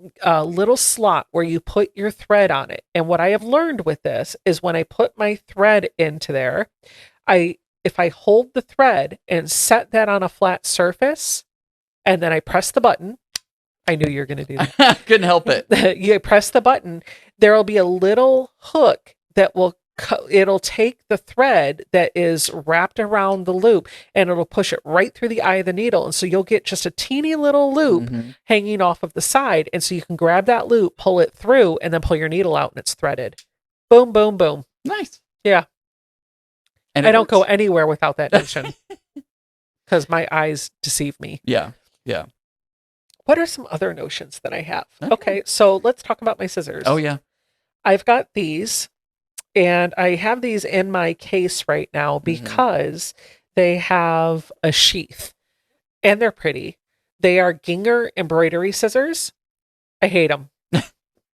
Speaker 2: slot where you put your thread on it. And what I have learned with this is when I put my thread into there, if I hold the thread and set that on a flat surface, and then I press the button, I knew you were going to do that.
Speaker 1: Couldn't help it.
Speaker 2: You press the button, there will be a little hook that it'll take the thread that is wrapped around the loop, and it'll push it right through the eye of the needle. And so you'll get just a teeny little loop hanging off of the side. And so you can grab that loop, pull it through, and then pull your needle out, and it's threaded. Boom, boom, boom.
Speaker 1: Nice.
Speaker 2: Yeah.
Speaker 1: And
Speaker 2: I don't go anywhere without that notion, because my eyes deceive me.
Speaker 1: Yeah. Yeah.
Speaker 2: What are some other notions that I have? Okay, so let's talk about my scissors.
Speaker 1: Oh, yeah.
Speaker 2: I've got these, and I have these in my case right now because they have a sheath, and they're pretty. They are Ginger embroidery scissors. I hate them.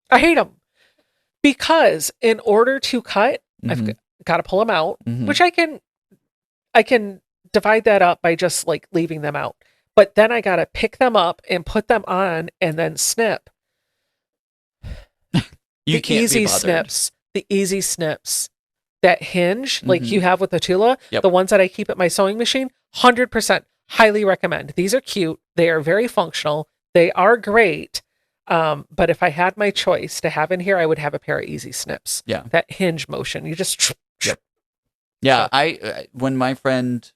Speaker 2: I hate them. Because in order to cut, I've got to pull them out, which I can divide that up by just like leaving them out. But then I got to pick them up and put them on and then snip.
Speaker 1: The easy
Speaker 2: snips that hinge like you have with the Tula, the ones that I keep at my sewing machine, 100% highly recommend. These are cute. They are very functional. They are great. But if I had my choice to have in here, I would have a pair of easy snips.
Speaker 1: Yeah.
Speaker 2: That hinge motion. You just.
Speaker 1: Yeah. I when my friend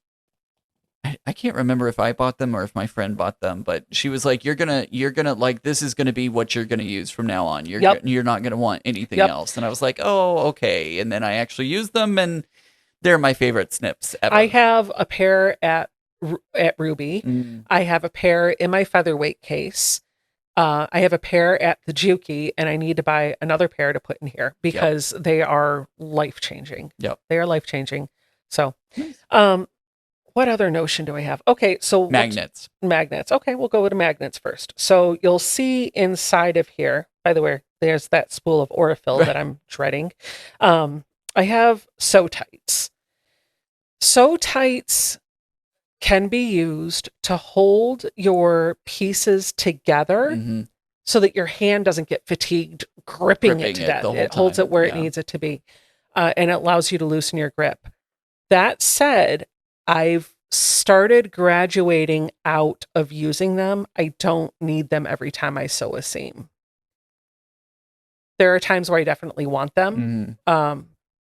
Speaker 1: I can't remember if I bought them or if my friend bought them, but she was like, you're gonna like, this is gonna be what you're gonna use from now on. You're not gonna want anything else. And I was like, oh, okay. And then I actually used them, and they're my favorite snips ever.
Speaker 2: I have a pair at Ruby. I have a pair in my featherweight case. I have a pair at the Juki, and I need to buy another pair to put in here because they are life-changing.
Speaker 1: Yep.
Speaker 2: They are life-changing. So, what other notion do I have? Okay, so
Speaker 1: magnets.
Speaker 2: Magnets. Okay, we'll go to magnets first. So you'll see inside of here, by the way, there's that spool of Aurifil that I'm dreading. I have Sew Tights. Sew Tights can be used to hold your pieces together so that your hand doesn't get fatigued gripping it to death. It holds it where it needs it to be, and it allows you to loosen your grip. That said, I've started graduating out of using them. I don't need them every time I sew a seam. There are times where I definitely want them,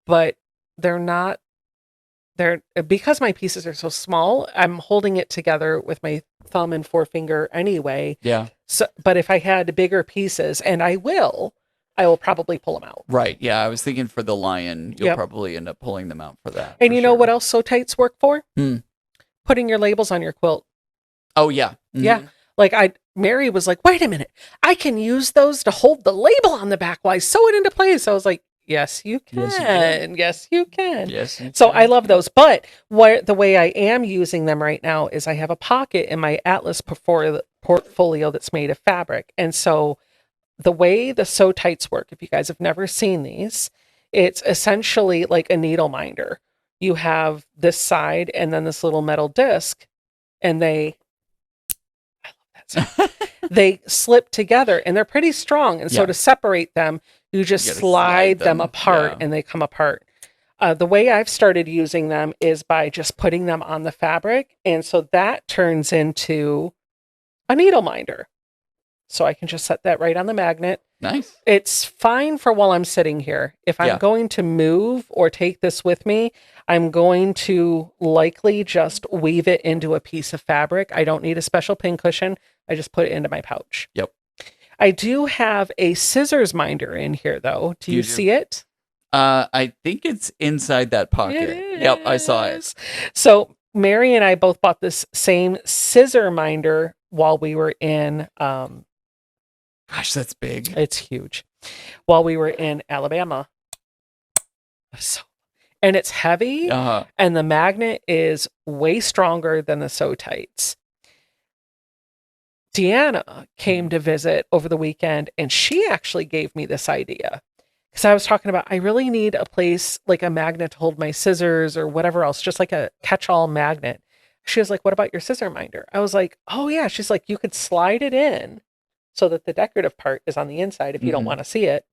Speaker 2: but they're because my pieces are so small, I'm holding it together with my thumb and forefinger anyway.
Speaker 1: Yeah.
Speaker 2: So, but if I had bigger pieces, and I will probably pull them out.
Speaker 1: Right. Yeah. I was thinking for the lion, you'll probably end up pulling them out for that.
Speaker 2: And you know what else Sew Tights work for? Putting your labels on your quilt.
Speaker 1: Oh, yeah.
Speaker 2: Yeah. Like Mary was like, wait a minute, I can use those to hold the label on the back while I sew it into place. I was like, yes, you can. Yes, you can.
Speaker 1: Yes, you can.
Speaker 2: So I love those. But the way I am using them right now is I have a pocket in my Atlas portfolio that's made of fabric. And so the way the Sew Tights work, if you guys have never seen these, it's essentially like a needle minder. You have this side and then this little metal disc, and I love that sound. They slip together, and they're pretty strong. And so to separate them, you just slide them apart, and they come apart. The way I've started using them is by just putting them on the fabric. And so that turns into a needle minder. So I can just set that right on the magnet.
Speaker 1: Nice.
Speaker 2: It's fine for while I'm sitting here. If I'm going to move or take this with me, I'm going to likely just weave it into a piece of fabric. I don't need a special pin cushion. I just put it into my pouch.
Speaker 1: Yep.
Speaker 2: I do have a scissors minder in here, though. Do you see it?
Speaker 1: I think it's inside that pocket. Yep, I saw it.
Speaker 2: So Mary and I both bought this same scissor minder while we were in...
Speaker 1: gosh, that's big.
Speaker 2: It's huge. While we were in Alabama. And it's heavy, and the magnet is way stronger than the Sew Tights. Deanna came to visit over the weekend, and she actually gave me this idea. Because I was talking about, I really need a place, like a magnet to hold my scissors or whatever else, just like a catch-all magnet. She was like, what about your scissor minder? I was like, oh yeah. She's like, you could slide it in so that the decorative part is on the inside if you don't want to see it.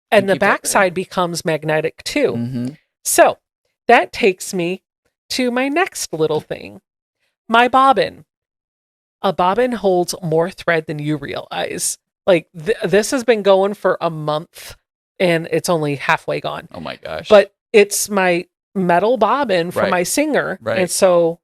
Speaker 2: And the backside becomes magnetic too. So that takes me to my next little thing. My bobbin. A bobbin holds more thread than you realize. Like this has been going for a month and it's only halfway gone.
Speaker 1: Oh my gosh.
Speaker 2: But it's my metal bobbin for my Singer.
Speaker 1: Right.
Speaker 2: And so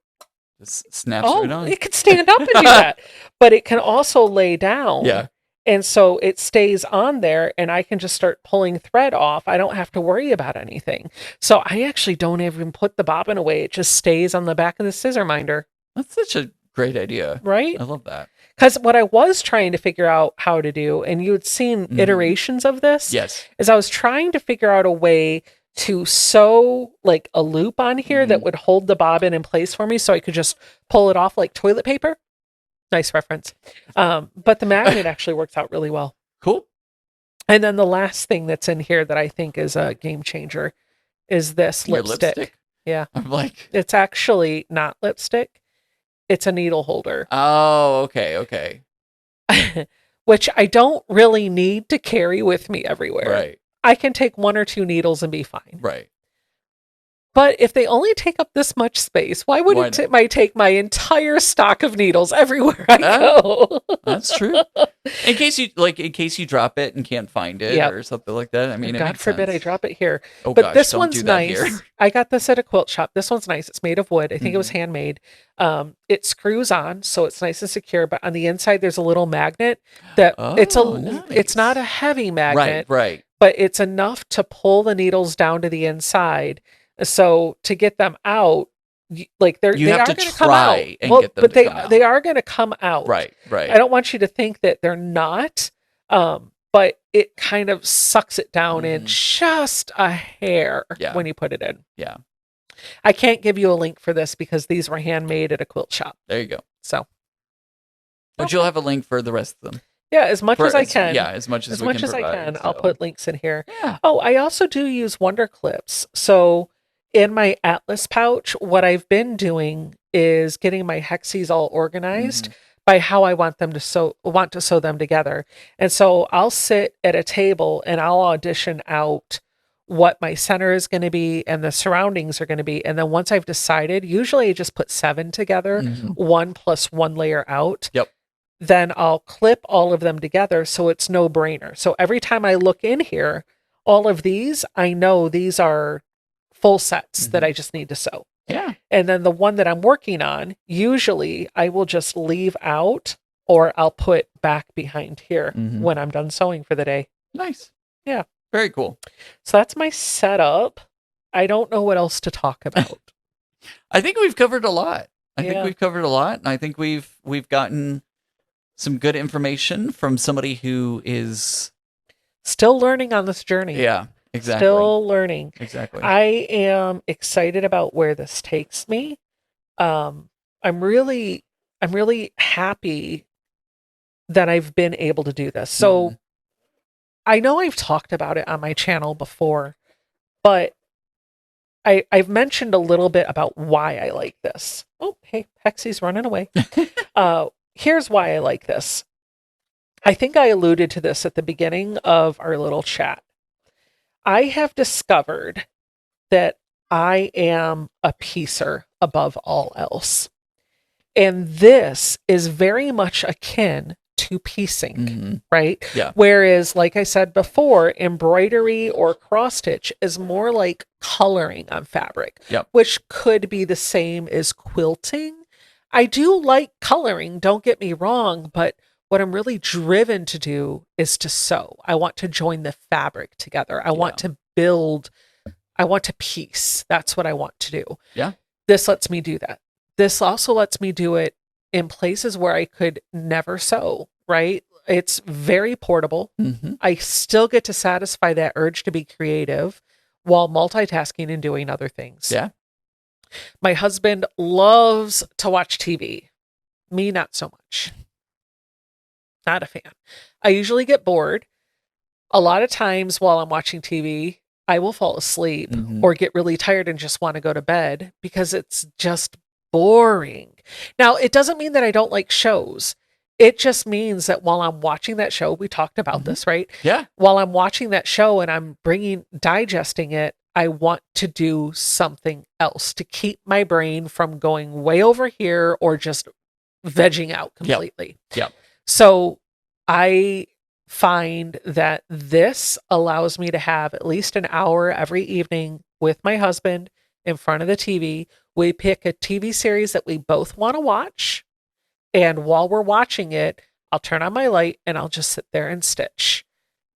Speaker 1: just snaps right on.
Speaker 2: It can stand up and do that. But it can also lay down.
Speaker 1: Yeah.
Speaker 2: And so it stays on there and I can just start pulling thread off. I don't have to worry about anything. So I actually don't even put the bobbin away. It just stays on the back of the scissor minder.
Speaker 1: That's such a great idea.
Speaker 2: Right?
Speaker 1: I love that.
Speaker 2: Because what I was trying to figure out how to do, and you had seen iterations of this, is I was trying to figure out a way to sew like a loop on here that would hold the bobbin in place for me so I could just pull it off like toilet paper. Nice reference. But the magnet actually works out really well.
Speaker 1: Cool.
Speaker 2: And then the last thing that's in here that I think is a game changer is this lipstick. Yeah.
Speaker 1: I'm like,
Speaker 2: it's actually not lipstick. It's a needle holder.
Speaker 1: Oh, okay.
Speaker 2: Which I don't really need to carry with me everywhere.
Speaker 1: Right.
Speaker 2: I can take 1 or 2 needles and be fine.
Speaker 1: Right.
Speaker 2: But if they only take up this much space, why wouldn't it take my entire stock of needles everywhere I go?
Speaker 1: That's true. In case you drop it and can't find it or something like that. I mean,
Speaker 2: God forbid I drop it here.
Speaker 1: Oh,
Speaker 2: but
Speaker 1: gosh,
Speaker 2: this
Speaker 1: don't
Speaker 2: one's
Speaker 1: do that
Speaker 2: nice.
Speaker 1: Here.
Speaker 2: I got this at a quilt shop. This one's nice. It's made of wood. I think it was handmade. It screws on, so it's nice and secure. But on the inside, there's a little magnet that it's not a heavy magnet,
Speaker 1: right?
Speaker 2: But it's enough to pull the needles down to the inside. So to get them out, like they are going to come out. But they are going to come out.
Speaker 1: Right.
Speaker 2: I don't want you to think that they're not. But it kind of sucks it down in just a hair when you put it in.
Speaker 1: Yeah.
Speaker 2: I can't give you a link for this because these were handmade at a quilt shop.
Speaker 1: There you go.
Speaker 2: So.
Speaker 1: But you'll have a link for the rest of them.
Speaker 2: Yeah, as much as I can.
Speaker 1: Yeah, as much as
Speaker 2: I can. I'll put links in here.
Speaker 1: Yeah.
Speaker 2: Oh, I also do use Wonder Clips. So in my Atlas pouch, what I've been doing is getting my hexes all organized by how I want to sew them together. And so I'll sit at a table and I'll audition out what my center is going to be and the surroundings are going to be. And then once I've decided, usually I just put 7 together, 1 plus 1 layer out.
Speaker 1: Yep.
Speaker 2: Then I'll clip all of them together so it's no brainer. So every time I look in here, all of these, I know these are full sets that I just need to sew.
Speaker 1: Yeah.
Speaker 2: And then the one that I'm working on, usually I will just leave out or I'll put back behind here when I'm done sewing for the day.
Speaker 1: Nice.
Speaker 2: Yeah.
Speaker 1: Very cool.
Speaker 2: So that's my setup. I don't know what else to talk about.
Speaker 1: I think we've covered a lot. And I think we've gotten some good information from somebody who is
Speaker 2: still learning on this journey.
Speaker 1: Yeah, exactly.
Speaker 2: Still learning.
Speaker 1: Exactly.
Speaker 2: I am excited about where this takes me. I'm really happy that I've been able to do this. So I know I've talked about it on my channel before, but I've mentioned a little bit about why I like this. Oh, hey, Hexie's running away. Here's why I like this. I think I alluded to this at the beginning of our little chat. I have discovered that I am a piecer above all else. And this is very much akin to piecing, right?
Speaker 1: Yeah.
Speaker 2: Whereas, like I said before, embroidery or cross stitch is more like coloring on fabric, which could be the same as quilting. I do like coloring, don't get me wrong, but what I'm really driven to do is to sew. I want to join the fabric together. I want to build, I want to piece. That's what I want to do.
Speaker 1: Yeah.
Speaker 2: This lets me do that. This also lets me do it in places where I could never sew, right? It's very portable. I still get to satisfy that urge to be creative while multitasking and doing other things.
Speaker 1: Yeah.
Speaker 2: My husband loves to watch TV. Me, not so much. Not a fan. I usually get bored. A lot of times while I'm watching TV, I will fall asleep or get really tired and just want to go to bed because it's just boring. Now, it doesn't mean that I don't like shows. It just means that while I'm watching that show, we talked about this, right?
Speaker 1: Yeah.
Speaker 2: While I'm watching that show and I'm digesting it, I want to do something else to keep my brain from going way over here or just vegging out completely.
Speaker 1: Yep.
Speaker 2: So I find that this allows me to have at least an hour every evening with my husband in front of the TV. We pick a TV series that we both want to watch. And while we're watching it, I'll turn on my light and I'll just sit there and stitch.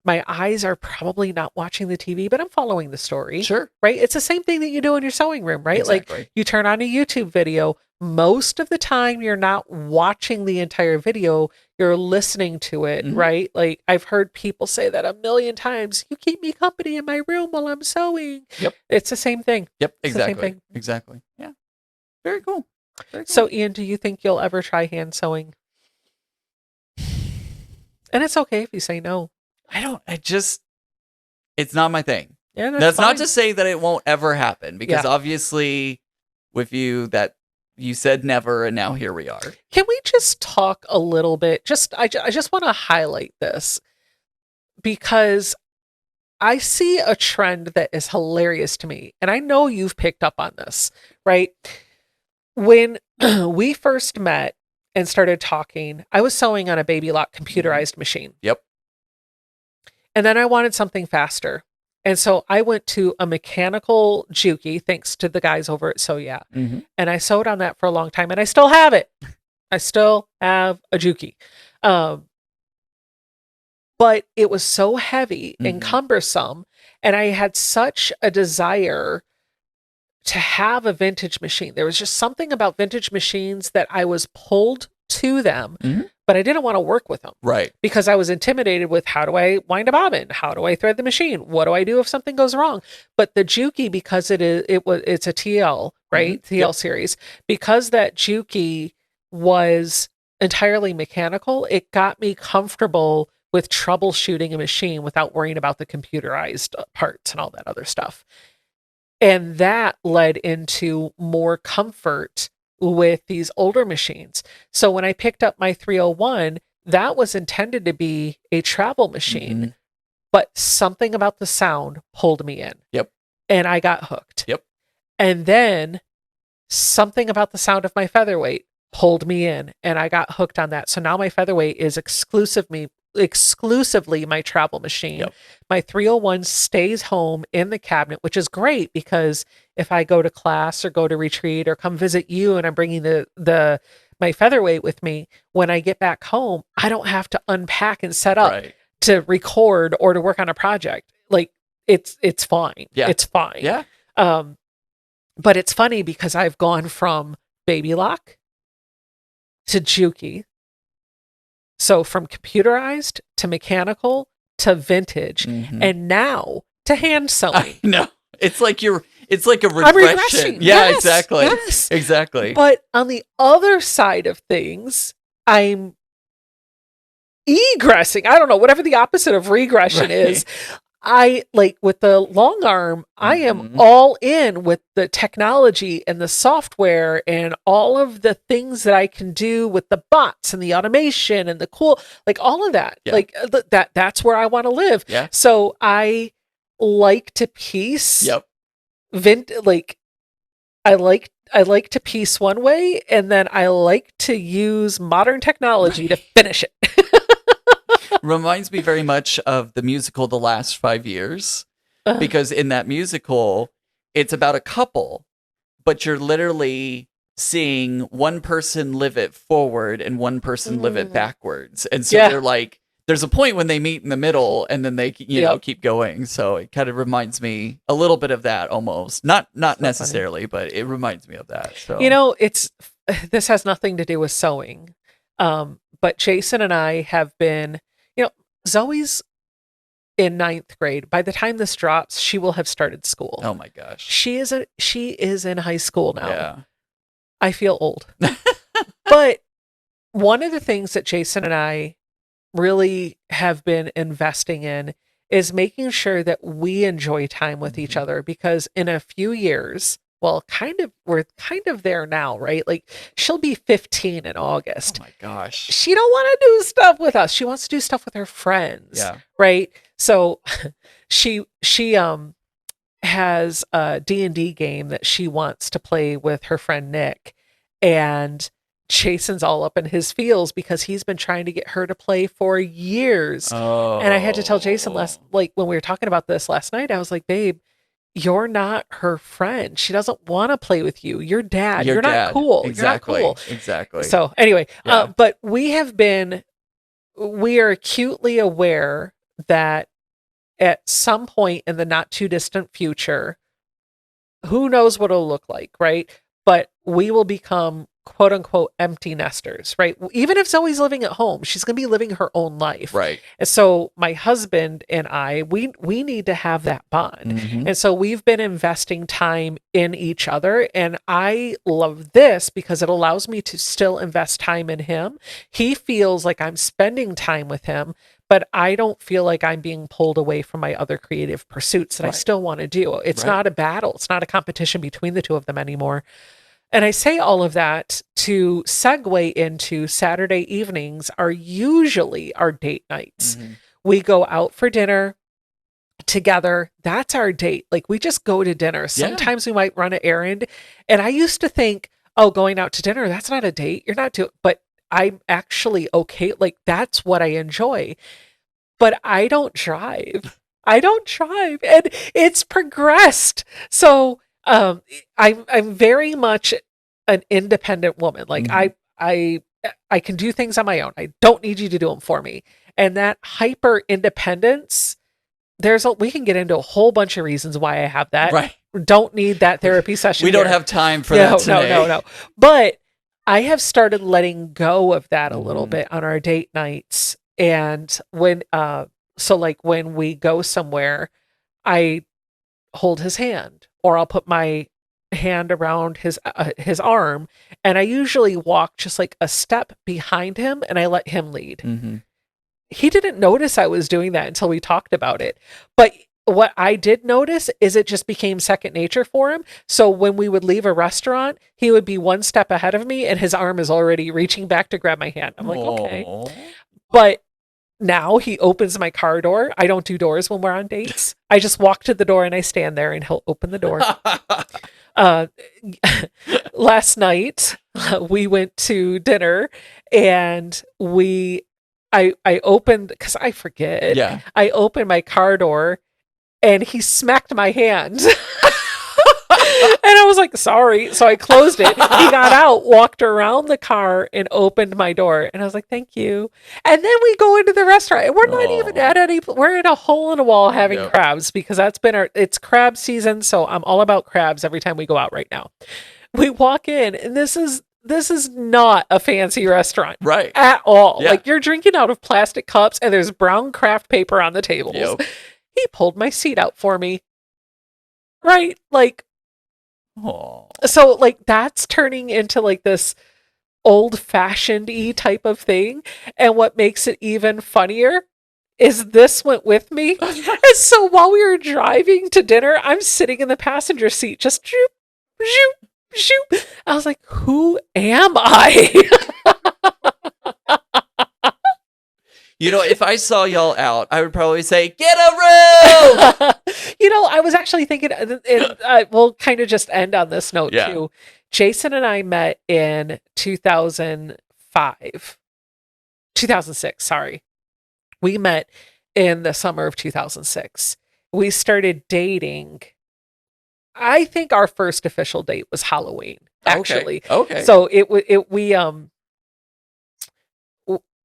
Speaker 2: My eyes are probably not watching the TV, but I'm following the story.
Speaker 1: Sure.
Speaker 2: Right? It's the same thing that you do in your sewing room, right?
Speaker 1: Exactly.
Speaker 2: Like you turn on a YouTube video. Most of the time, you're not watching the entire video. You're listening to it, right? Like I've heard people say that a million times. You keep me company in my room while I'm sewing.
Speaker 1: Yep.
Speaker 2: It's the same thing.
Speaker 1: Yep.
Speaker 2: It's
Speaker 1: exactly.
Speaker 2: the same thing.
Speaker 1: Exactly. Yeah. Very cool. Very cool.
Speaker 2: So, Ian, do you think you'll ever try hand sewing? And it's okay if you say no.
Speaker 1: It's not my thing.
Speaker 2: Yeah,
Speaker 1: that's
Speaker 2: fine.
Speaker 1: not to say that it won't ever happen because obviously with you that you said never and now here we are.
Speaker 2: Can we just talk a little bit? I just want to highlight this because I see a trend that is hilarious to me, and I know you've picked up on this, right? When we first met and started talking, I was sewing on a Baby Lock computerized machine.
Speaker 1: Yep.
Speaker 2: And then I wanted something faster. And so I went to a mechanical Juki, thanks to the guys over at Sew Yeah.
Speaker 1: Mm-hmm.
Speaker 2: And I sewed on that for a long time, and I still have it. I still have a Juki. But it was so heavy and cumbersome, and I had such a desire to have a vintage machine. There was just something about vintage machines that I was pulled to them, but I didn't want to work with them.
Speaker 1: Right.
Speaker 2: Because I was intimidated with, how do I wind a bobbin? How do I thread the machine? What do I do if something goes wrong? But the Juki, because it's a TL, right? TL series, because that Juki was entirely mechanical, it got me comfortable with troubleshooting a machine without worrying about the computerized parts and all that other stuff. And that led into more comfort with these older machines. So when I picked up my 301, that was intended to be a travel machine, but something about the sound pulled me in.
Speaker 1: Yep.
Speaker 2: And I got hooked.
Speaker 1: Yep.
Speaker 2: And then something about the sound of my featherweight pulled me in, and I got hooked on that. So now my featherweight is exclusively my travel machine.
Speaker 1: Yep.
Speaker 2: My 301 stays home in the cabinet, which is great because if I go to class or go to retreat or come visit you and I'm bringing my featherweight with me, when I get back home, I don't have to unpack and set up to record or to work on a project. Like it's fine.
Speaker 1: Yeah.
Speaker 2: It's fine.
Speaker 1: Yeah.
Speaker 2: But it's funny because I've gone from Baby Lock to Juki. So from computerized to mechanical to vintage, and now to hand sewing.
Speaker 1: No, it's like a regression.
Speaker 2: I'm regressing.
Speaker 1: Yeah,
Speaker 2: Yes,
Speaker 1: exactly.
Speaker 2: yes.
Speaker 1: Exactly.
Speaker 2: But on the other side of things, I'm egressing. I don't know, whatever the opposite of regression is. I like with the long arm, I am all in with the technology and the software and all of the things that I can do with the bots and the automation and the cool, like all of that.
Speaker 1: Yeah.
Speaker 2: Like that's where I want to live.
Speaker 1: Yeah.
Speaker 2: So I like to piece I like to piece one way, and then I like to use modern technology to finish it.
Speaker 1: Reminds me very much of the musical The Last 5 Years, because in that musical, it's about a couple, but you're literally seeing one person live it forward and one person live it backwards. And so they're like, there's a point when they meet in the middle and then they, keep going. So it kind of reminds me a little bit of that almost. Not necessarily, but it reminds me of that. So,
Speaker 2: this has nothing to do with sewing. But Jason and I have been, Zoe's in 9th grade. By the time this drops, she will have started school.
Speaker 1: Oh my gosh.
Speaker 2: She is in high school now.
Speaker 1: Yeah.
Speaker 2: I feel old. But one of the things that Jason and I really have been investing in is making sure that we enjoy time with each other, because in a few years, we're kind of there now, right? Like she'll be 15 in August.
Speaker 1: Oh my gosh.
Speaker 2: She don't want to do stuff with us. She wants to do stuff with her friends.
Speaker 1: Yeah.
Speaker 2: Right. So she has a D&D game that she wants to play with her friend Nick, and Jason's all up in his feels because he's been trying to get her to play for years.
Speaker 1: Oh.
Speaker 2: And I had to tell Jason when we were talking about this last night, I was like, babe, you're not her friend. She doesn't want to play with you. You're dad. You're not cool.
Speaker 1: Exactly.
Speaker 2: You're not cool.
Speaker 1: Exactly.
Speaker 2: So anyway, but we are acutely aware that at some point in the not too distant future, who knows what it'll look like, right? But we will become quote unquote empty nesters, right? Even if Zoe's living at home, she's going to be living her own life.
Speaker 1: Right.
Speaker 2: And so my husband and I, we need to have that bond. And so we've been investing time in each other. And I love this because it allows me to still invest time in him. He feels like I'm spending time with him, but I don't feel like I'm being pulled away from my other creative pursuits that I still want to do. It's not a battle. It's not a competition between the two of them anymore. And I say all of that to segue into Saturday evenings are usually our date nights. We go out for dinner. together. That's our date. Like, we just go to dinner. Sometimes we might run an errand. And I used to think, oh, going out to dinner, that's not a date. You're not doing, but I'm actually okay. Like, that's what I enjoy. But I don't drive. And it's progressed. So I'm very much an independent woman. Like, I can do things on my own. I don't need you to do them for me. And that hyper independence, we can get into a whole bunch of reasons why I have that.
Speaker 1: Right.
Speaker 2: Don't need that therapy session.
Speaker 1: We don't have time for that today.
Speaker 2: No. But I have started letting go of that a little bit on our date nights. And when when we go somewhere, I hold his hand, or I'll put my hand around his arm, and I usually walk just like a step behind him, and I let him lead. Mm-hmm. He didn't notice I was doing that until we talked about it. But what I did notice is it just became second nature for him. So when we would leave a restaurant, he would be one step ahead of me and his arm is already reaching back to grab my hand. I'm like, okay. But now he opens my car door. I don't do doors when we're on dates. I just walk to the door and I stand there and he'll open the door. Last night we went to dinner and I opened, because I forget. Yeah. I opened my car door and he smacked my hand. And I was like, sorry. So I closed it. He got out, walked around the car and opened my door. And I was like, thank you. And then we go into the restaurant. And we're not even at we're in a hole in a wall having crabs, because it's crab season. So I'm all about crabs every time we go out right now. We walk in and this is not a fancy restaurant. Right. At all. Yeah. Like, you're drinking out of plastic cups and there's brown craft paper on the tables. Yep. He pulled my seat out for me. Right? Like, so like that's turning into like this old-fashioned-y type of thing. And what makes it even funnier is this went with me. And so while we were driving to dinner, I'm sitting in the passenger seat, just shoop, shoop, shoop. I was like, who am I?
Speaker 1: If I saw y'all out, I would probably say, get a room!
Speaker 2: I was actually thinking, and we'll kind of just end on this note too. Jason and I met in 2006, sorry. We met in the summer of 2006. We started dating. I think our first official date was Halloween, actually. Okay. So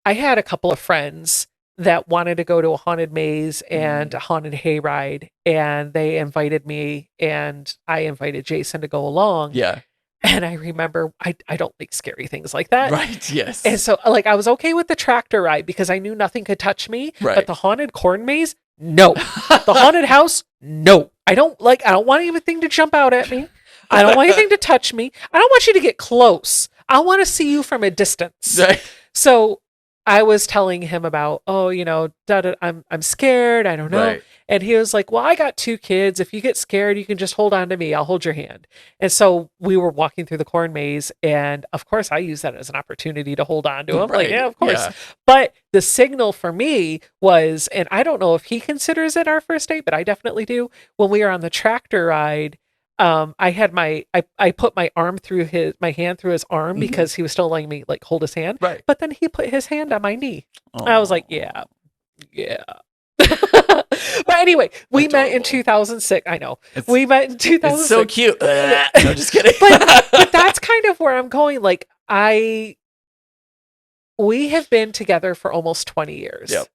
Speaker 2: I had a couple of friends that wanted to go to a haunted maze and a haunted hayride, and they invited me, and I invited Jason to go along. Yeah. And I remember I don't like scary things like that. Right, yes. And so like I was okay with the tractor ride because I knew nothing could touch me. Right. But the haunted corn maze, no. The haunted house, no. I don't want anything to jump out at me. I don't want anything to touch me. I don't want you to get close. I want to see you from a distance. Right. So I was telling him about, I'm scared. I don't know. Right. And he was like, well, I got 2 kids. If you get scared, you can just hold on to me. I'll hold your hand. And so we were walking through the corn maze. And of course, I used that as an opportunity to hold on to him. Right. Like, yeah, of course. Yeah. But the signal for me was, and I don't know if he considers it our first date, but I definitely do. When we were on the tractor ride, I put my hand through his arm because he was still letting me like hold his hand. Right. But then he put his hand on my knee. I was like, yeah. But anyway, we met in 2006. I know. We met in 2006.
Speaker 1: It's so cute. No, just kidding.
Speaker 2: but that's kind of where I'm going. Like we have been together for almost 20 years. Yep.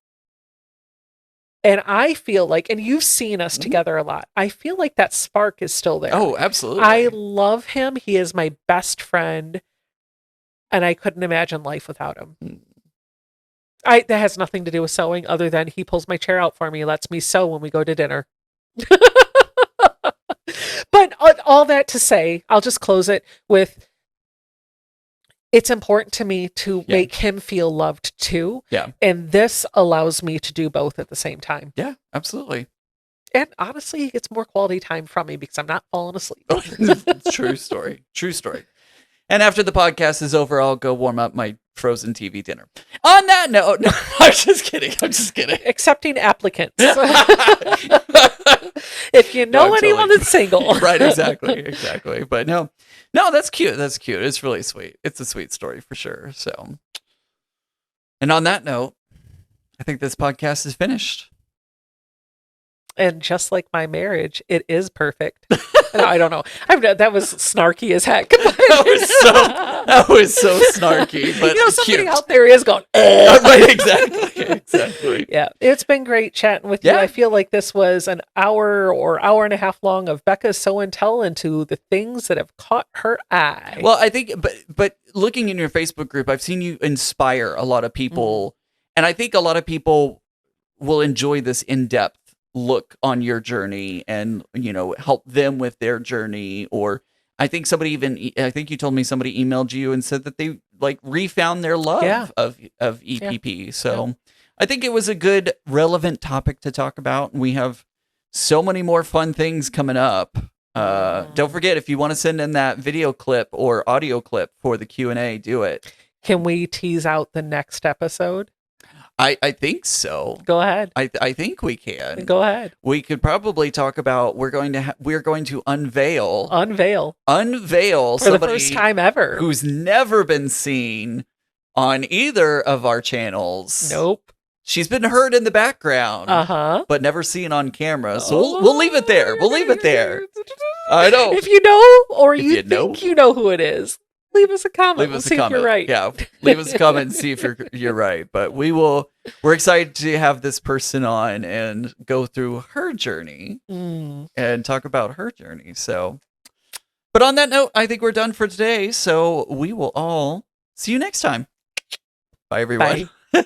Speaker 2: And I feel like, and you've seen us together a lot, I feel like that spark is still there.
Speaker 1: Oh, absolutely.
Speaker 2: I love him. He is my best friend. And I couldn't imagine life without him. That has nothing to do with sewing other than he pulls my chair out for me, lets me sew when we go to dinner. But all that to say, I'll just close it with, it's important to me to make him feel loved too. Yeah. And this allows me to do both at the same time.
Speaker 1: Yeah, absolutely.
Speaker 2: And honestly, he gets more quality time from me because I'm not falling asleep.
Speaker 1: True story. True story. And after the podcast is over, I'll go warm up my frozen TV dinner. On that note, no, I'm just kidding.
Speaker 2: Accepting applicants. If you know anyone that's single.
Speaker 1: Right, exactly. But no, that's cute. It's really sweet. It's a sweet story for sure. So, and on that note, I think this podcast is finished.
Speaker 2: And just like my marriage, it is perfect. No, I don't know. That was snarky as heck.
Speaker 1: That was so snarky. But
Speaker 2: somebody out there is going,
Speaker 1: right, exactly.
Speaker 2: Yeah, it's been great chatting with you. I feel like this was an hour or hour and a half long of Becca's Sew and Tell into the things that have caught her eye.
Speaker 1: Well, I think, but looking in your Facebook group, I've seen you inspire a lot of people. And I think a lot of people will enjoy this in-depth look on your journey and, help them with their journey. Or I think I think you told me somebody emailed you and said that they refound their love of EPP. Yeah. So I think it was a good, relevant topic to talk about. We have so many more fun things coming up. Don't forget, if you want to send in that video clip or audio clip for the Q&A, do it.
Speaker 2: Can we tease out the next episode?
Speaker 1: I think so.
Speaker 2: Go ahead.
Speaker 1: I think we can.
Speaker 2: Go ahead.
Speaker 1: We could probably talk about we're going to unveil
Speaker 2: for
Speaker 1: somebody
Speaker 2: the first time ever
Speaker 1: who's never been seen on either of our channels.
Speaker 2: Nope.
Speaker 1: She's been heard in the background, but never seen on camera. So we'll leave it there. I know.
Speaker 2: If you know, or you think you know who it is, leave us a comment. See if you're right.
Speaker 1: Yeah, leave us a comment and see if you're right. But we're excited to have this person on and go through her journey and talk about her journey. So, but on that note, I think we're done for today. So we will all see you next time. Bye, everyone.
Speaker 2: Bye.